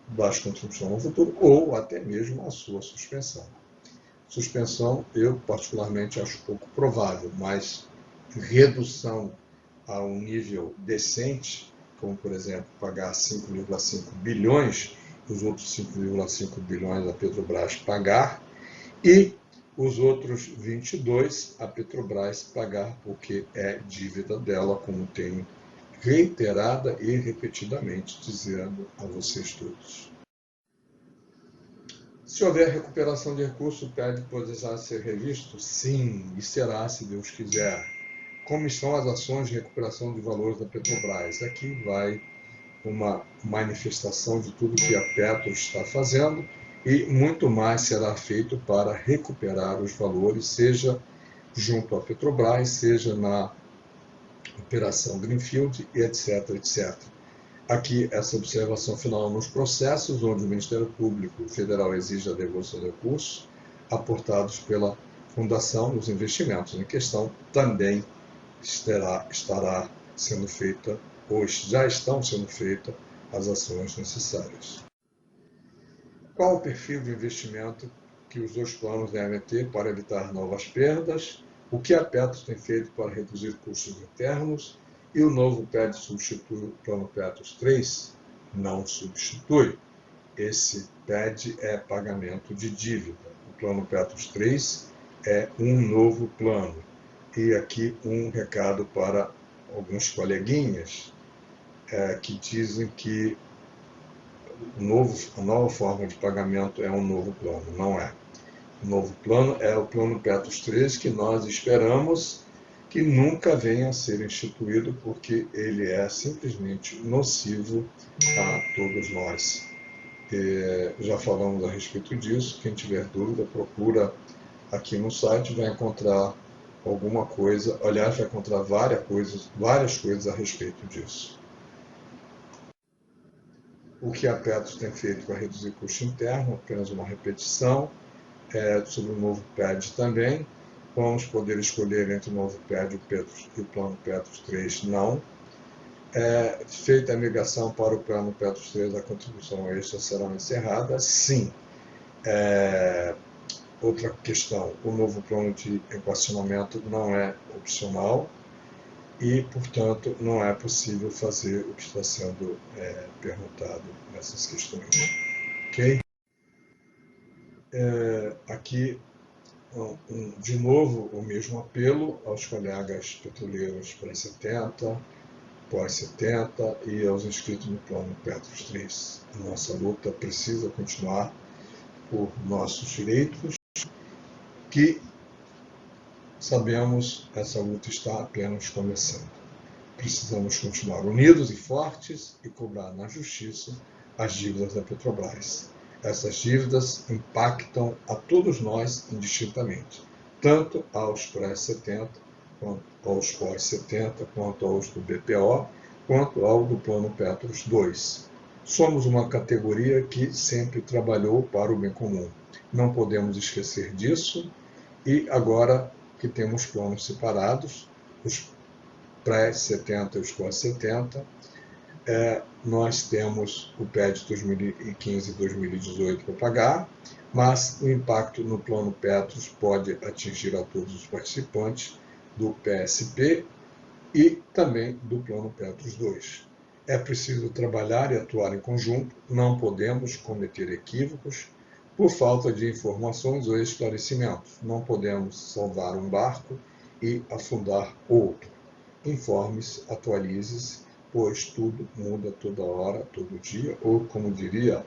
das contribuições no futuro ou até mesmo a sua suspensão. Suspensão, eu particularmente acho pouco provável, mas redução a um nível decente, como por exemplo pagar 5,5 bilhões, os outros 5,5 bilhões a Petrobras pagar, e os outros 22 a Petrobras pagar, porque é dívida dela, como tenho reiterada e repetidamente dizendo a vocês todos. Se houver recuperação de recursos, o PED poderá ser revisto? Sim, e será, se Deus quiser. Como estão as ações de recuperação de valores da Petrobras? Aqui vai uma manifestação de tudo que a Petros está fazendo e muito mais será feito para recuperar os valores, seja junto à Petrobras, seja na operação Greenfield, etc, etc. Aqui, essa observação final nos processos, onde o Ministério Público Federal exige a devolução de recursos aportados pela Fundação nos investimentos em questão, também estará sendo feita, ou já estão sendo feitas, as ações necessárias. Qual o perfil de investimento que os dois planos devem ter para evitar novas perdas? O que a Petros tem feito para reduzir custos internos? E o novo PED substitui o plano Petros 3? Não substitui. Esse PED é pagamento de dívida. O plano Petros 3 é um novo plano. E aqui um recado para alguns coleguinhas que dizem que a nova forma de pagamento é um novo plano. Não é. O novo plano é o plano Petros 3, que nós esperamos que nunca venha a ser instituído, porque ele é simplesmente nocivo a todos nós. Já falamos a respeito disso. Quem tiver dúvida, procura aqui no site, vai encontrar alguma coisa. Aliás, vai encontrar várias coisas a respeito disso. O que a Petros tem feito para reduzir custo interno, apenas uma repetição. Sobre o novo PED também. Vamos poder escolher entre o novo PED e o plano Petros 3, não. Feita a migração para o plano Petros 3, a contribuição extra será encerrada, sim. Outra questão, o novo plano de equacionamento não é opcional e, portanto, não é possível fazer o que está sendo perguntado nessas questões. Ok? Aqui, de novo, o mesmo apelo aos colegas petroleiros pré-70, pós-70 e aos inscritos no plano Petros 3. A nossa luta precisa continuar por nossos direitos, que sabemos essa luta está apenas começando. Precisamos continuar unidos e fortes e cobrar na justiça as dívidas da Petrobras. Essas dívidas impactam a todos nós indistintamente, tanto aos pré-70, quanto aos pós-70, quanto aos do BPO, quanto ao do plano Petros 2. Somos uma categoria que sempre trabalhou para o bem comum. Não podemos esquecer disso, e agora que temos planos separados, os pré-70 e os pós-70, nós temos o PED 2015 e 2018 para pagar, mas o impacto no plano Petros pode atingir a todos os participantes do PSP e também do plano Petros 2. É preciso trabalhar e atuar em conjunto, não podemos cometer equívocos por falta de informações ou esclarecimentos. Não podemos salvar um barco e afundar outro. Informe-se, atualize-se, pois tudo muda toda hora, todo dia, ou como diria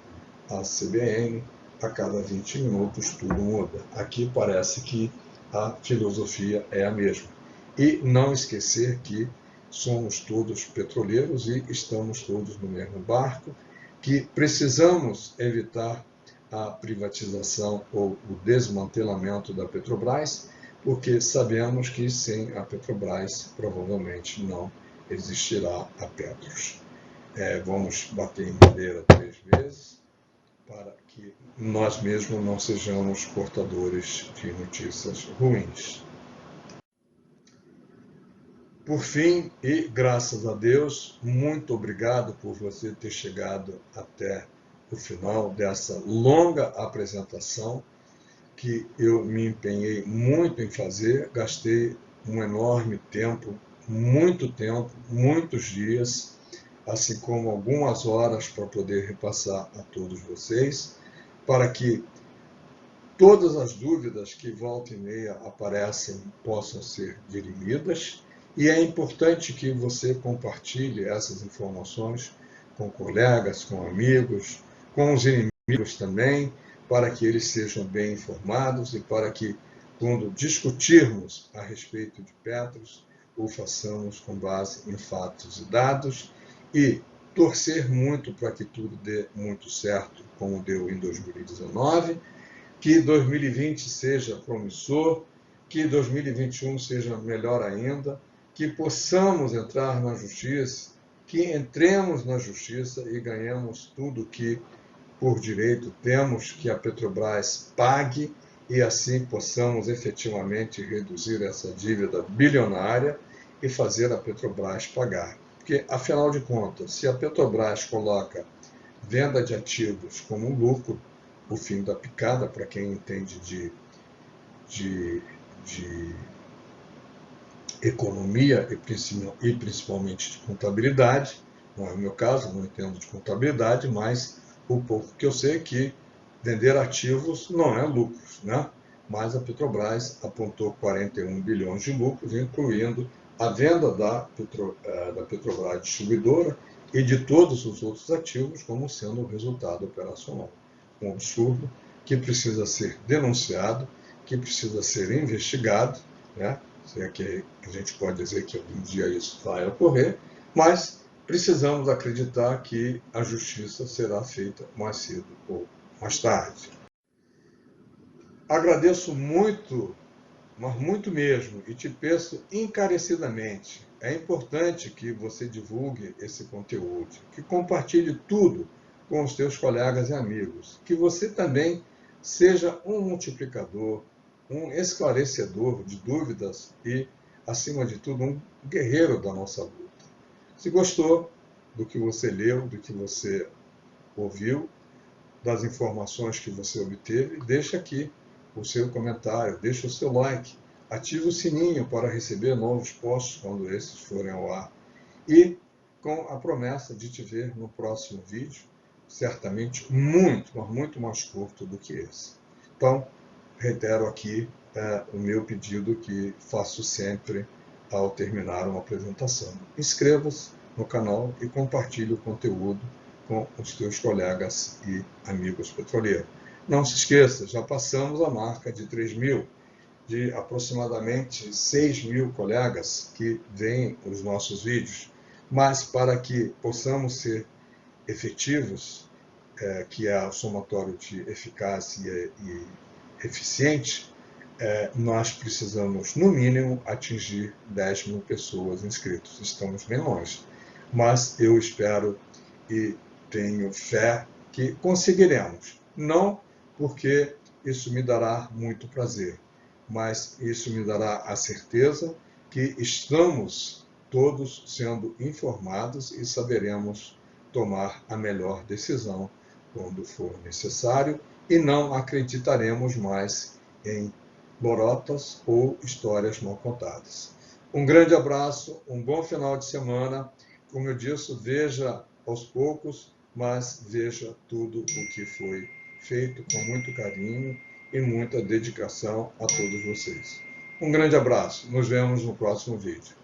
a CBN, a cada 20 minutos tudo muda. Aqui parece que a filosofia é a mesma. E não esquecer que somos todos petroleiros e estamos todos no mesmo barco, que precisamos evitar a privatização ou o desmantelamento da Petrobras, porque sabemos que sem a Petrobras provavelmente não existirá a Petros. Vamos bater em madeira 3 vezes para que nós mesmos não sejamos portadores de notícias ruins. Por fim, e graças a Deus, muito obrigado por você ter chegado até o final dessa longa apresentação que eu me empenhei muito em fazer, gastei um enorme tempo, muitos dias, assim como algumas horas para poder repassar a todos vocês, para que todas as dúvidas que volta e meia aparecem possam ser dirimidas. E é importante que você compartilhe essas informações com colegas, com amigos, com os inimigos também, para que eles sejam bem informados e para que, quando discutirmos a respeito de Petros, o façamos com base em fatos e dados e torcer muito para que tudo dê muito certo, como deu em 2019, que 2020 seja promissor, que 2021 seja melhor ainda, que possamos entrar na justiça, que entremos na justiça e ganhemos tudo que, por direito, temos, que a Petrobras pague e assim possamos efetivamente reduzir essa dívida bilionária e fazer a Petrobras pagar. Porque, afinal de contas, se a Petrobras coloca venda de ativos como lucro, o fim da picada, para quem entende de economia e principalmente de contabilidade. Não é o meu caso, não entendo de contabilidade, mas o pouco que eu sei é que vender ativos não é lucros, né? Mas a Petrobras apontou 41 bilhões de lucros, incluindo a venda da Petrobras Distribuidora e de todos os outros ativos como sendo um resultado operacional. Um absurdo que precisa ser denunciado, que precisa ser investigado, né? Se é que a gente pode dizer que algum dia isso vai ocorrer, mas precisamos acreditar que a justiça será feita mais cedo ou mais tarde. Agradeço muito, mas muito mesmo, e te peço encarecidamente. É importante que você divulgue esse conteúdo, que compartilhe tudo com os teus colegas e amigos, que você também seja um multiplicador, um esclarecedor de dúvidas e, acima de tudo, um guerreiro da nossa luta. Se gostou do que você leu, do que você ouviu, das informações que você obteve, deixa aqui o seu comentário, deixa o seu like, ative o sininho para receber novos posts quando esses forem ao ar. E com a promessa de te ver no próximo vídeo, certamente muito, mas muito mais curto do que esse. Então, reitero aqui o meu pedido que faço sempre ao terminar uma apresentação. Inscreva-se no canal e compartilhe o conteúdo com os teus colegas e amigos petroleiros. Não se esqueça, já passamos a marca de 3.000, de aproximadamente 6.000 colegas que veem os nossos vídeos, mas para que possamos ser efetivos, que é o somatório de eficácia e eficiente, nós precisamos, no mínimo, atingir 10.000 pessoas inscritas. Estamos bem longe, mas eu espero e tenho fé que conseguiremos. Não porque isso me dará muito prazer, mas isso me dará a certeza que estamos todos sendo informados e saberemos tomar a melhor decisão quando for necessário e não acreditaremos mais em lorotas ou histórias mal contadas. Um grande abraço, um bom final de semana. Como eu disse, veja aos poucos, mas veja tudo o que foi feito com muito carinho e muita dedicação a todos vocês. Um grande abraço, nos vemos no próximo vídeo.